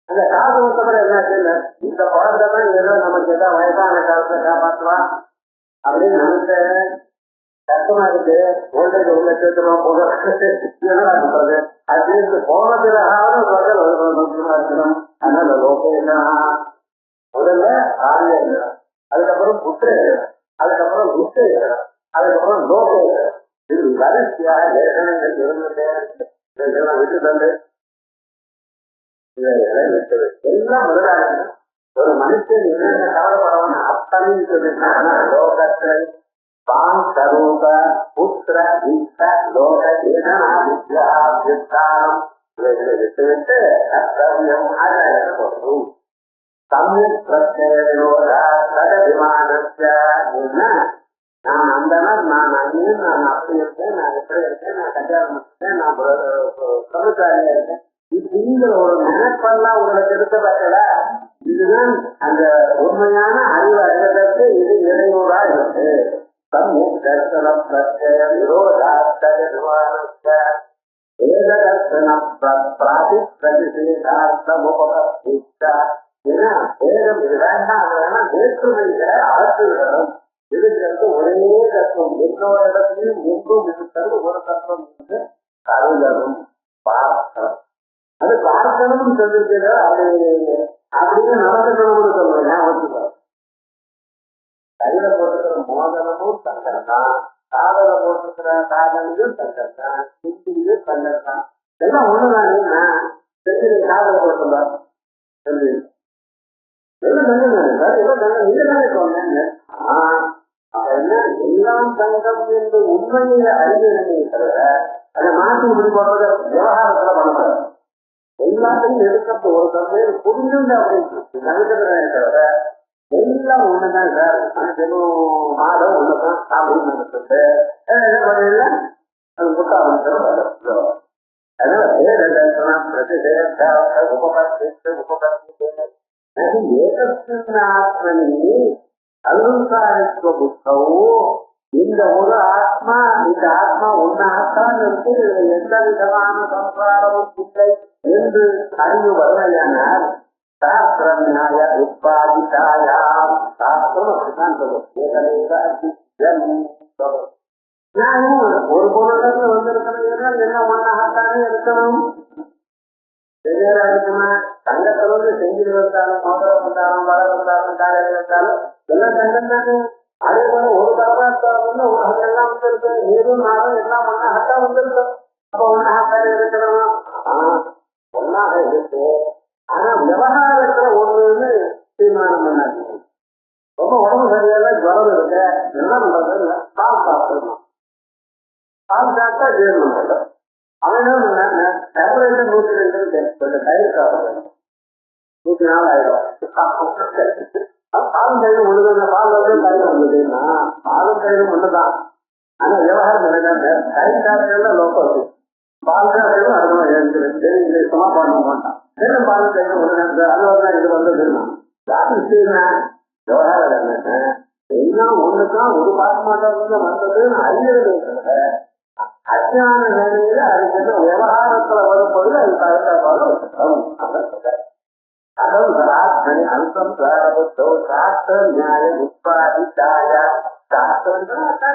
B: அந்த காசு வந்தப்பறம் என்ன செய்யல, இந்த குழந்தைதான் ஏதோ நமக்கு ஏதோ வயசான காலத்தை காப்பாற்றுவா அப்படின்னு நினைச்ச கஷ்டமா இருக்கு. ஓல்டேஜ் உள்ள சேர்த்துமா போடுறது அப்படின்னு போனதுலாவது முதல் இருக்கணும். அதனால லோகேனா முதல்ல ஆரிய, அதுக்கப்புறம் புத்திர, அதுக்கப்புறம் புத்த, அதுக்கப்புறம் லோகே. இது வரிசையாக லேசனங்கள் இருந்துட்டே விட்டு தந்து எல்லாம் முதலாளி. ஒரு மனுஷன் என்னென்ன கவலைப்படவன அத்தனையும் சொல்லிட்டாங்கன்னா லோகத்தை பான் கரூப புத்திர வித்த லோக வித்யாவித்தானம் இவைகளை விட்டு விட்டு கர்த்தவியம் ஆதாயத்தை போடணும். சமயக் பிரத்யோகா சகவிமானத்தை நான் அந்த நான் அங்கேயும் நான் அப்படி இருக்கேன், நான் எப்படி இருக்கேன், நான் கல்யாணம் இருக்கேன், நான் பிரம்மச்சாரியா இருக்கேன். இந்த ஒரு நினைப்பெல்லாம் உங்களுக்கு இருக்கப்பட்டல. இதுதான் அந்த உண்மையான அறிவு அறிவதற்கு இது இறைவா இருக்கு. சமயக் தர்சனம் பிரத்ய விரோதார்த்த நிர்வாணத்த ஏக தர்சனம் பிராதி பிரதிஷேதார்த்தம் உபகரித்தா. ஏன்னா வேதம் இது வேண்டாம், அது வேணா வேற்றுமைகளை அகற்று விடணும். இருக்கிறது ஒரே தத்துவம், எல்லோரு இடத்துலையும் எங்கும் இருக்கிறது ஒரு தத்துவம் என்று கருதணும், பார்க்கணும். அது பார்க்கணும்னு சொல்லிருக்கிற அப்படின்னு நடக்கணும்னு சொல்லுவேன். ஞாபகம் கையில போட்டுக்கிற மோதனமும் சங்கர் தான், காதல போட்டுக்கிற காதலையும் சங்கர் தான், சித்தியும் சங்கர் தான். எல்லாம் ஒண்ணுதானே தெரிஞ்சு காதல போட்டுள்ள எல்லாம் நல்லதானே சார், எல்லாம் நல்ல இதுதானே சொன்னேன்னு. எல்லாம் தங்கம் என்று உண்மையை அறிஞர்களே தவிர அதை மாற்றி இப்படி போடுறத விவகாரத்துல பண்ணக்கூடாது. எல்லாத்தையும் எடுக்கிறது ஒரு தந்தையை புரிஞ்சுங்க அப்படின்னு நினைக்கிறதே தவிர எல்லாம் ஒண்ணுதான் சார், மனுஷனும் மாதம் ஒண்ணுதான் அப்படின்னு நினைச்சிட்டு என்ன பண்ணல அது முட்டா வந்து அதனால வேத தர்சனம் ஏகத்தினாத்மனி அலுசாரித்துவ புத்தகோ இந்த ஒரு ஆத்மா, இந்த ஆத்மா ஒன்னாத்தான் இருக்கு, எந்த விதமான சம்சாரமும் இல்லை என்று அறிவு வரலையானால் சாஸ்திரம் நியாய உற்பாதித்தாயாம் சாஸ்திரம் அப்படிதான் சொல்லும். ஒரு பொருளுக்கு வந்திருக்கிறது என்ன ஒன்னாகத்தானே இருக்கணும். வெவ்வேறா இருக்குமா? தங்கத்துல வந்து செஞ்சில் வந்தாலும் மோதிரம் வந்தாலும் வளர் வந்தாலும் காலையில் வந்தாலும் எல்லாம் தங்கம் தானே. அதே போல ஒரு பரமாத்தான் வந்து உலகெல்லாம் வந்திருக்கு, நீரும் நாளும் எல்லாம் ஒன்னாகத்தான் வந்திருக்கு. அப்ப ஒன்னாகத்தானே இருக்கணும். ஒன்னாக இருக்கு, ஆனா விவகாரத்துல ஒண்ணுன்னு தீர்மானம் பண்ணாது. ரொம்ப உடம்பு சரியாக ஜுரம் இருக்கு, என்ன பண்றது? பால் சாப்பிடணும். பால் சாப்பிட்டா ஜீரணம் பண்றது. அவன் என்ன டெம்பரேச்சர் 102 தயிர் சாப்பிடணும், 104 ஆயிரம். பாலும் தயிரும் ஒண்ணுதான், பால் வந்து தயிர் வந்ததுன்னா பாலும் தயிரும் ஒண்ணுதான். ஆனா விவகாரம் என்னன்னா தயிர் சாப்பிடலாம் லோக்கம் இருக்கு, பால் சாப்பிடும் அது சும்மா பண்ண மாட்டான். பால் தயிரும் ஒண்ணு அதுவா இது வந்ததுன்னா விவகாரம் என்னன்னா எல்லாம் ஒண்ணுதான், ஒரு பாசமாட்டம் வந்ததுன்னு அறிஞர்கள் இருக்கிறத அஜான நிலையில அதுக்கு விவகாரத்துல வரும்போது அது தகுந்த அகம்சராத்மனி அம்சம் சாரபத்தோ சாஸ்திர நியாயம் உற்பாதித்தாய. சாஸ்திரம்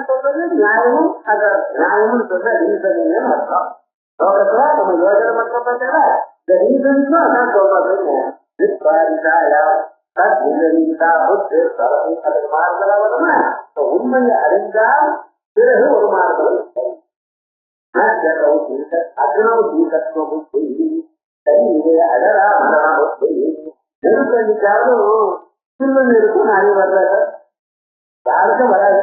B: சொல்றது நியாயமும், அந்த நியாயமும் சொல்ற ரீசனிங்னு அர்த்தம். லோகத்துல நம்ம யோஜனை மட்டும் பார்த்தா இந்த ரீசனிங் தான் அதான் சொல்றது. உற்பாதித்தாய அதுக்கு மாறுதலா வருமா? உண்மையை அறிந்தால் பிறகு ஒரு மாறுதல் சில்லுன்னு இருக்கும், நிறைய வர்றது யாருக்கும் வராது.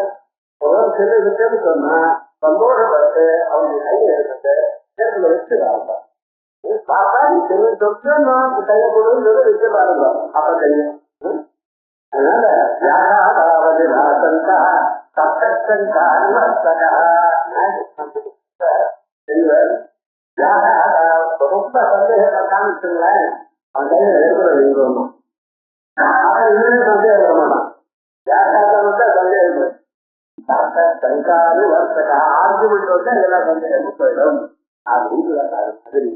B: சில்லு இருக்குன்னு சொன்னா சந்தோஷப்பட்டு அவங்க கையில எடுத்துட்டு நேரத்துல வச்சு வாங்க. பார்த்தா சில்லு சொத்து நான் கையை கொடுன்னு வச்சு பாருங்க, அப்ப தெரியும். அதனால யாராவது ராசங்கா சப்தங்கா ரொம்ப சந்தேகத்தை காமிச்சுங்களேன், அவன் கையில ஏற்பட இருக்கணும். அவன் இன்னும் சந்தேகம் வர மாட்டான். யாராவது வந்து சந்தேகம் சங்காரு வர்த்தகா ஆர்குமெண்ட் வந்து எல்லாம் சந்தேகமும் போயிடும். அது மாதிரி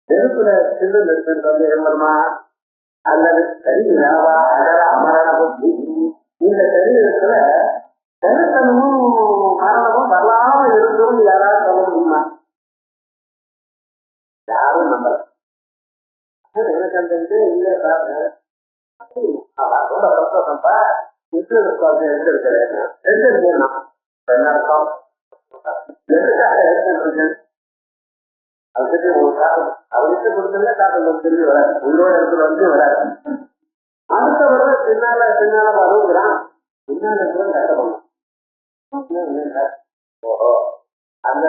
B: நெருப்புல சில்லு நெருப்பு சந்தேகம் வருமா? அல்லது சரீராவா அகர அமரண புத்தி, இந்த சரீரத்துல செலுத்தனமும் மரணமும் வரலாம இருக்கணும் யாராவது சொல்ல முடியுமா? யாரும் நம்பல. எனக்கு அந்த இது இல்லை சார், அதோட சந்தோஷம்ப்பா எடுத்திருக்கிறேன். எடுத்திருக்கேன் என்ன அர்த்தம்? அதுக்கு ஒரு காரணம் அவருக்கு கொடுத்தா காரணம் திரும்பி வராது, உங்களோட இடத்துல வந்து வராது. அடுத்த வருடம் பின்னால வருங்கிறான், பின்னால கஷ்டப்படும். ஓஹோ, அந்த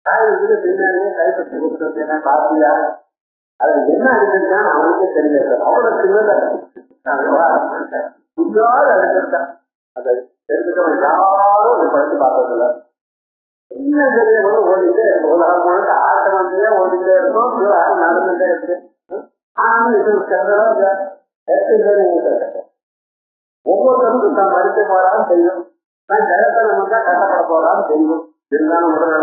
B: காய்கறி பின்னாடியே கைப்பற்றி கொடுத்தா பாத்தியா, அது என்ன அடிச்சிருக்கா அவனுக்கே தெரியல. அவரோட சின்னதா அடிச்சிருக்கான், அதை தெரிஞ்சுக்கணும். யாரும் அதை படித்து பார்த்ததில்ல. என்ன தெரிய கூட ஓடிட்டே இருக்கும், உலகம் முழுக்க ஆட்டமே ஓடிட்டே இருக்கும், விவகாரம் நடந்துட்டே இருக்கு. ஒவ்வொருத்தருக்கும் தான் மறுக்க போறான்னு தெரியும், நான் ஜனத்தனை முன்னா கஷ்டப்பட போறான்னு தெரியும். இருந்தாலும் உடனே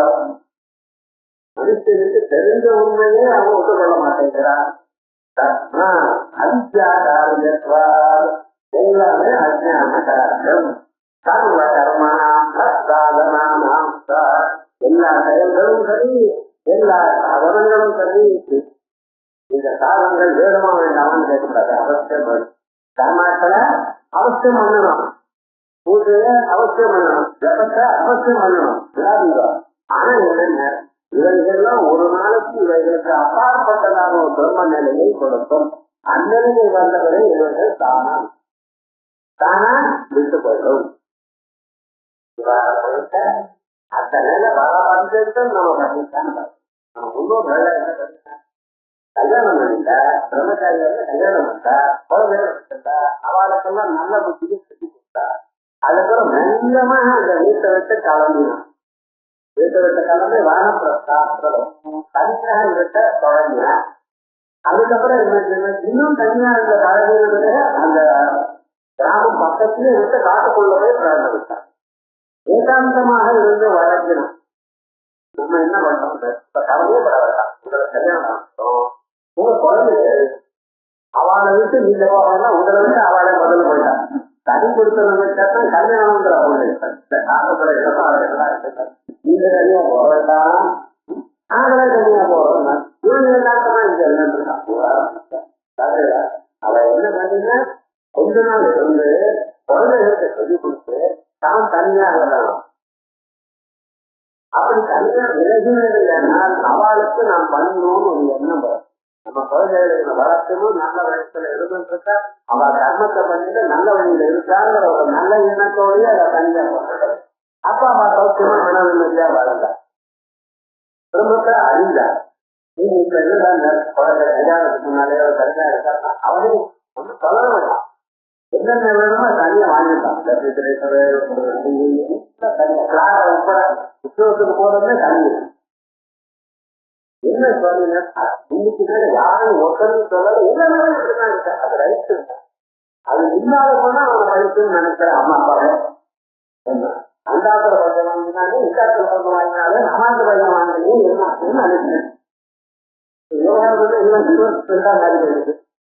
B: மனுஷனுக்கு தெரிஞ்ச உண்மையே அவன் ஒத்துக்கொள்ள மாட்டேங்கிறான். எல்லாமே அஜ்ஞான காரணம். சர்வ கர்மணாம் பிரசாதனாம் எல்லா செயல்களும் சரி, எல்லா சாதனங்களும் சரி. இந்த சாதனங்கள் வேதமா வேண்டாமான்னு கேட்கக்கூடாது, அவசியம் வரும். கர்மாக்களை அவசியம் பண்ணணும், பூஜைய அவசியம் பண்ணணும், ஜபத்தை அவசியம் பண்ணணும். ஆனா என்னென்ன இவைகள்லாம் ஒரு நாளைக்கு இவைகளுக்கு அப்பாற்பட்டதான ஒரு பிரம்ம நிலையை கொடுக்கும். அந்த நிலை வந்தவரை இவர்கள் தானா விட்டு போயிடும். அந்த நிலை வர வந்து நம்ம பண்ணித்தான் நம்ம முன்னோர் வேலை என்ன பண்ணிட்டாங்க, கல்யாணம் பண்ணிட்டா பிரம்மச்சாரிகள் கல்யாணம் பண்ணிட்டா குழந்தை பண்ணிட்டா அவளுக்கெல்லாம் நல்ல புத்தியை கட்டி கொடுத்தா. அதுக்கப்புறம் மெல்லமா அந்த வீட்டை விட்டு கிளம்பினான். வீட்டை விட்டு கிளம்பி வானப்பிரஸ்தானம் தனியாக விட்ட குழந்தையா. அதுக்கப்புறம் இன்னும் தனியா இந்த கழகங்களுக்கு அந்த கிராமம் பக்கத்திலே விட்டு காட்டுக்குள்ள போய் பிரார்த்தனை விட்டார். ஏகாந்தமாக இருந்து வளர்க்கணும். நம்ம என்ன பண்ணோம், இப்ப கவலையே பட வேண்டாம், உங்களை கல்யாணம் ஆகட்டும், உங்க குழந்தை அவளை விட்டு நீங்க போகணும்னா உங்களை விட்டு அவளை முதல்ல போயிட்டான். தனி கொடுத்தவங்க கல்யாணம்ங்கிற நீங்க தனியா போக வேண்டாம், நாங்களே தனியா போறோம். இவங்க எல்லாத்தான் இங்க அவ என்ன பண்ணீங்கன்னா கொஞ்ச நாள் இருந்து குழந்தைகளுக்கு சொல்லிக் கொடுத்து தான் தனியா வரலாம். அப்படி தனியா விலகினால் அவளுக்கு நாம் பண்ணணும்னு ஒரு எண்ணம் வரும். நம்ம குழந்தைகளை வளர்க்கணும், நல்ல வயசுல இருந்துருக்கா, அவள் கர்மத்தை பண்ணிட்டு நல்ல வழியில இருக்காங்கிற ஒரு நல்ல எண்ணத்தோடய அதை தனியா போடுறது. அப்ப அவள் சௌக்கியமா மன நிம்மதியா வளர்ந்தா, குடும்பத்தை அறிந்தா. நீங்க இப்ப இருந்தாங்க குழந்தை கல்யாணத்துக்கு முன்னாலே ஒரு தனியா இருக்கா, அவனையும் ஒன்றும் சொல்ல வேண்டாம். என்னென்ன வேணுமோ தனியா வாங்கிட்டான். உட்பட உத்தியோகத்துக்கு போறதுமே தனி. என்ன சொல்லுங்க, இன்னைக்கு யாரும் ஒருத்தரும் சொல்லல, எல்லாமே அது ரைட்டு. அது இல்லாத போனா அவன் ரைட்டுன்னு நினைக்கிற அம்மா அப்பாவே என்ன அண்டாத்துல பையன் வாங்கினாலே இண்டாத்துல பையன் வாங்கினாலே நமாந்து பையன் வாங்கினே என்ன நினைக்கிறேன்.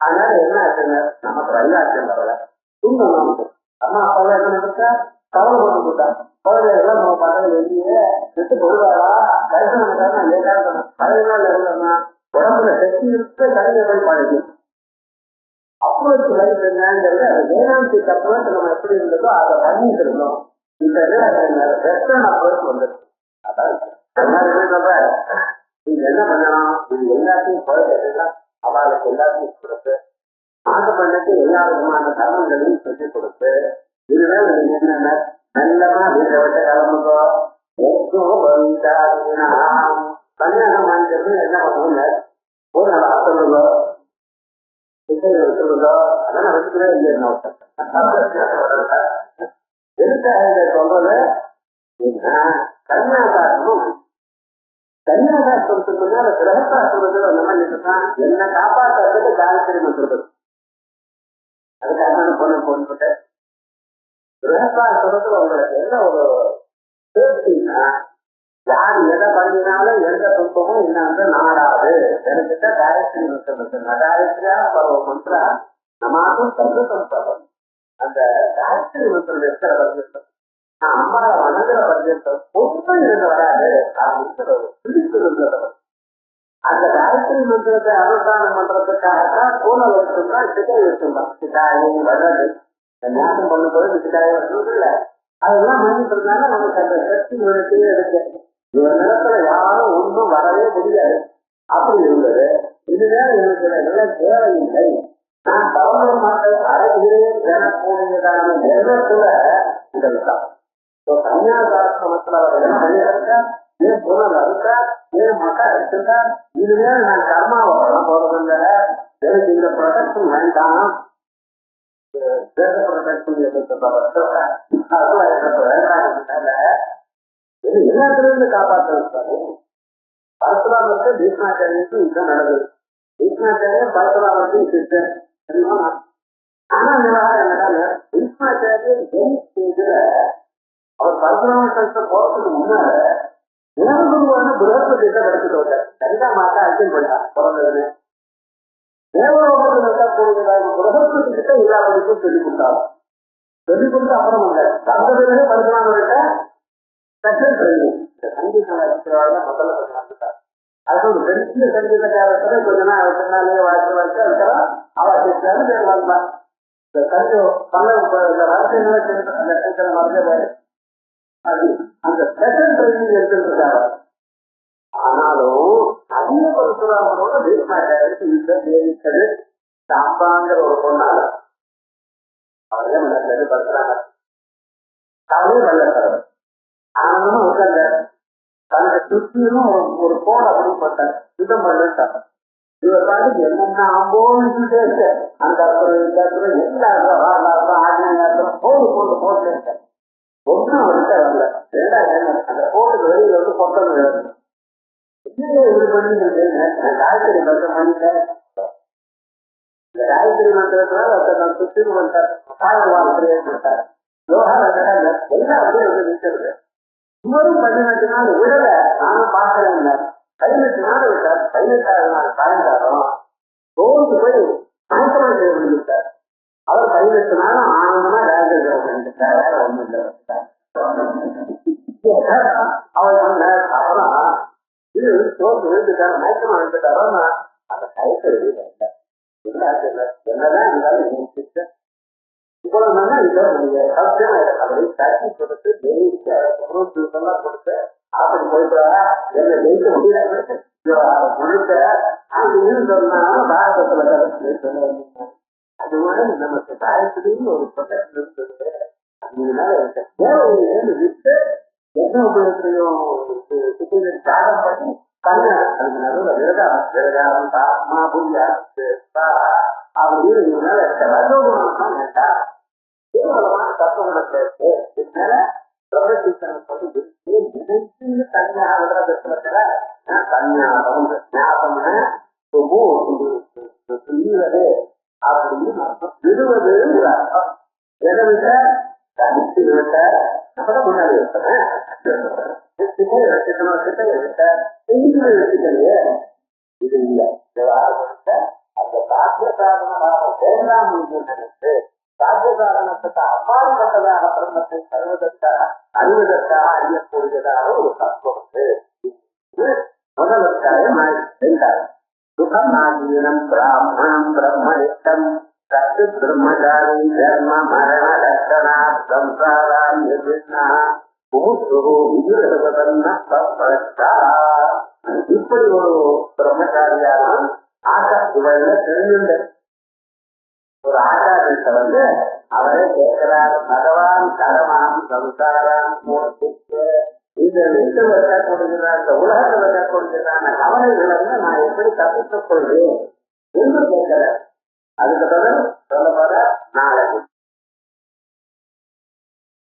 B: அதனால என்ன ஆச்சுங்க, நமக்கு வைராக்கியம் வரல, துன்பம் நமக்கு. அம்மா அப்பாவை என்ன நினைச்சா கவலை போட்டு போட்டா, குழந்தைகள் நம்ம பக்கத்துல வெளியே விட்டு போடுவாரா தரிசனம் பழைய நாள் இருந்தா உடம்புல சக்தி இருக்கு, கடையில போய் பழகும். அப்ரோச் லைஃப் என்னங்கிறது அது வேதாந்திக்கு அப்ரோச் நம்ம எப்படி இருந்ததோ அதை பண்ணிட்டு இருந்தோம். இப்ப வெஸ்டர்ன் அப்ரோச் வந்துருக்கு. அதாவது நீங்க என்ன பண்ணணும், நீங்க எல்லாத்தையும் குழந்தைகள் அவளுக்கு எல்லாத்தையும் கொடுத்து மாற்ற பண்ணிட்டு எல்லா விதமான தர்மங்களையும் சொல்லிக் கொடுத்து இதுதான் நீங்க என்னென்ன நல்லமா வீட்டை விட்டு கிளம்புதோ கல்யாணம் வாங்கிக்கிறது என்ன பண்ணுங்க, ஒரு நாள் சொல்லுதோ சொல்லுதோ அதெல்லாம் வச்சுக்கவே இல்லைன்னு எதுக்காக சொல்றது. கன்னியாசாசனம் கன்னியாசாசனத்துக்கு முன்னாடி கிரகசாசனத்துல அந்த மாதிரி இருக்கான், என்ன காப்பாற்றுறதுக்கு காயத்ரி மந்திரம். அதுக்காக பொண்ணு போட்டு கிரகசாசனத்துல உங்களுக்கு என்ன ஒரு சேஃப்டின்னா, யார் எதை பண்ணினாலும் எந்த துன்பமும் இன்னாந்து நாடாது. எனக்கிட்ட காயத்ரி மந்திரம் காயத்ரியா பரவ மந்திரா நமாக்கும் சந்தோஷம். அந்த காயத்ரி மந்திரம் இருக்கிற பட்சத்தை அம்மாவை வணங்குற பட்சத்தை ஒன்றும் இருந்து வராது அப்படின்னு பிடித்து இருந்தது. அந்த காயத்ரி மந்திரத்தை அனுஷ்டானம் பண்றதுக்காகத்தான் பூனை வச்சுருந்தா சிக்காய் வச்சுருந்தான். சிக்காயும் வர்றது ஞாபகம் பண்ண போது சிக்காய் வச்சுருது இல்லை, அதெல்லாம் பண்ணிட்டு இருந்தாங்க. நமக்கு அந்த சக்தி விழுத்தையே இருக்கு. இவன் நிலத்துல யாரும் ஒன்றும் வரவே முடியாது. அப்படி இருந்தது. இதுதான் எனக்கு நல்ல தேவையில்லை. நான் பரவ மக்கள் அழகிலேயே பெறக்கூடியதான எண்ணத்துல இதெல்லாம் கன்னியாசாசனத்துல அவர் என்ன பண்ணியிருக்கா, ஏன் புனல் இருக்கா, ஏன் மக்கள் எடுத்துட்டா, இதுவே நான் கர்மாவை வர போறதில்லை, எனக்கு இந்த ப்ரொடக்ஷன் வேண்டாம். எல்லாத்துல இருந்து காப்பாற்ற பரசுராமருக்கு பீஷ்மாச்சாரியருக்கும் இதுதான் நடந்தது. பீஷ்மாச்சாரியம் பரசுராமருக்கும் சித்தன் தெரியுமா. ஆனா என்னன்னா பீஷ்மாச்சாரியர் ஜெயிச்சதுல அவர் பரசுராம சங்கத்தை போறதுக்கு முன்னால தேவகுருவான புரஸ்பதியை கிடைச்சிட்டு வந்தார். கனிதா மாதா அர்ஜன் பண்ணா பிறந்ததுன்னு தேவலோகத்தில் இருந்தா போடுவதாக புரஸ்பதி கிட்ட எல்லா படிப்பும் சொல்லிக் கொடுத்தாலும் சொல்லிக் கொடுத்து அப்புறம் வந்ததுமே பரசுராமர்கிட்ட ஸ்பெஷல் ட்ரைனிங். இந்த சங்கீத இருக்கிறவங்க முதல்ல பண்ணாங்க. அது ஒரு பெரிய சங்கீத காலத்துல கொஞ்ச நாள் பின்னாலே வாழ்க்கை வாழ்க்கை அதுக்கெல்லாம் அவசியம் வாழ்ந்தான். இந்த சங்கம் பண்ண இந்த வாழ்க்கைகளை அந்த சங்கத்தை மறந்து அது அந்த ஸ்பெஷல் ட்ரைனிங் எடுத்துருக்காங்க. ஆனா பரசுராமனோட பீஷ்மாச்சாரியருக்கு யுத்தம் ஜெயிச்சது சாம்பாங்கிற ஒரு பொண்ணால. அவரே மன்னது பரசுராம அவரே வல்லவர். ஆனந்தமா உட்கார்ந்த தன்னுடைய சுற்றியும் ஒரு போட அப்படி போட்டார். யுத்தம் பண்ணிட்டாங்க. இவர் பாட்டுக்கு என்னென்ன ஆம்போன்னு அந்த எல்லாரும் ஆஜ்ஞாத்திரம் போட்டு போட்டு ஒன்றும் அவர்கிட்ட வரல. அந்த போட்டுக்கு வெளியில வந்து பொட்டல் வேணும். இப்படி பண்ணிட்டு காய்கறி மந்திரம் பண்ணிட்டேன். இந்த காய்கறி மந்திரத்தினால ஒருத்தர் சுத்திட்டு வந்துட்டார். வாழ்க்கையார் யோகா எல்லாம் வந்து நிற்கிறது. இவரும் 18 நாள் விடல. நானும் பார்க்கிறேன். 18 நாள் விட்டார். 18வது நாள் சாயங்காலம் தோன்று போய் மனசனம் செய்ய முடிவிட்டார். அவர் 18 நாளும் ஆனந்தமா வேண்டார். வேற ஒண்ணும் இல்லை. அவர் அப்புறம் இது தோற்று விழுந்துட்டார். மயக்கம் விழுந்துட்டாரோன்னா அந்த கயத்தை வெளியில என்னதான் இருந்தாலும் இவ்வளவு நல்லா இதோ நீங்க சௌக்கியமா அவரை தட்டி கொடுத்து ஜெயிச்செல்லாம் கொடுத்து அப்படி போயிட்டா என்ன ஜெயிக்க முடியாது முழுக்க அது சொன்னாலும் பாரதத்துல அது மாதிரி நமக்கு தாயத்திலையும் ஒரு ப்ரொடெக்ஷன் இருந்தது. அதனால தேவையிலேருந்து விட்டு என்ன உபயோகத்தையும் தியாகம் பண்ணி தனியா அதுக்கு நடுவில் விரதாரம் தாத்மா புரியா அப்படின்னு ரஜோகுணம் கேட்டா கேவலமான தத்துவத்தை மேல பிரபசித்தனத்தை தனியாக தன்யாசம் ஞாபகம்னா அப்படின்னு அர்த்தம். விடுவது அர்த்தம். எதை விட்ட தனித்து விட்ட அப்புறம் முன்னாடி வைப்பேன் வச்சுக்கலையே இது இல்லை. அந்த சாத்திய சாதனமாக வேண்டாம் என்று நினைத்து சாத்திய சாதனத்துக்கு அப்பாற்பட்டதாக பிரம்மத்தை அறிவதற்காக அறியக்கூடியதாக ஒரு தத்துவம் முதல் அத்தியாயம். இரண்டாவது சுகம் ஆகீனம் பிராமணம் பிரம்மனிஷ்டம் சத்து பிரம்மச்சாரி தர்ம மரண லட்சணா சம்சாராம் நிர்விண்ணா இப்படி ஒரு பிரம்மச்சாரியான ஆச்சாரியர்கள தெரிஞ்சுண்டு ஒரு ஆச்சாரியத்தை வந்து அவரே கேட்கிறார். பகவான் கரமாம் சம்சாராம் இந்த வீட்டில் வைக்கக்கூடியதா இந்த உலகத்தில் வைக்கக்கூடியதான கவலைகளை நான் எப்படி தப்பித்துக் கொள்வேன் என்று கேட்கிறேன். அதுக்கு பதில் சொல்ல போற நாளைக்கு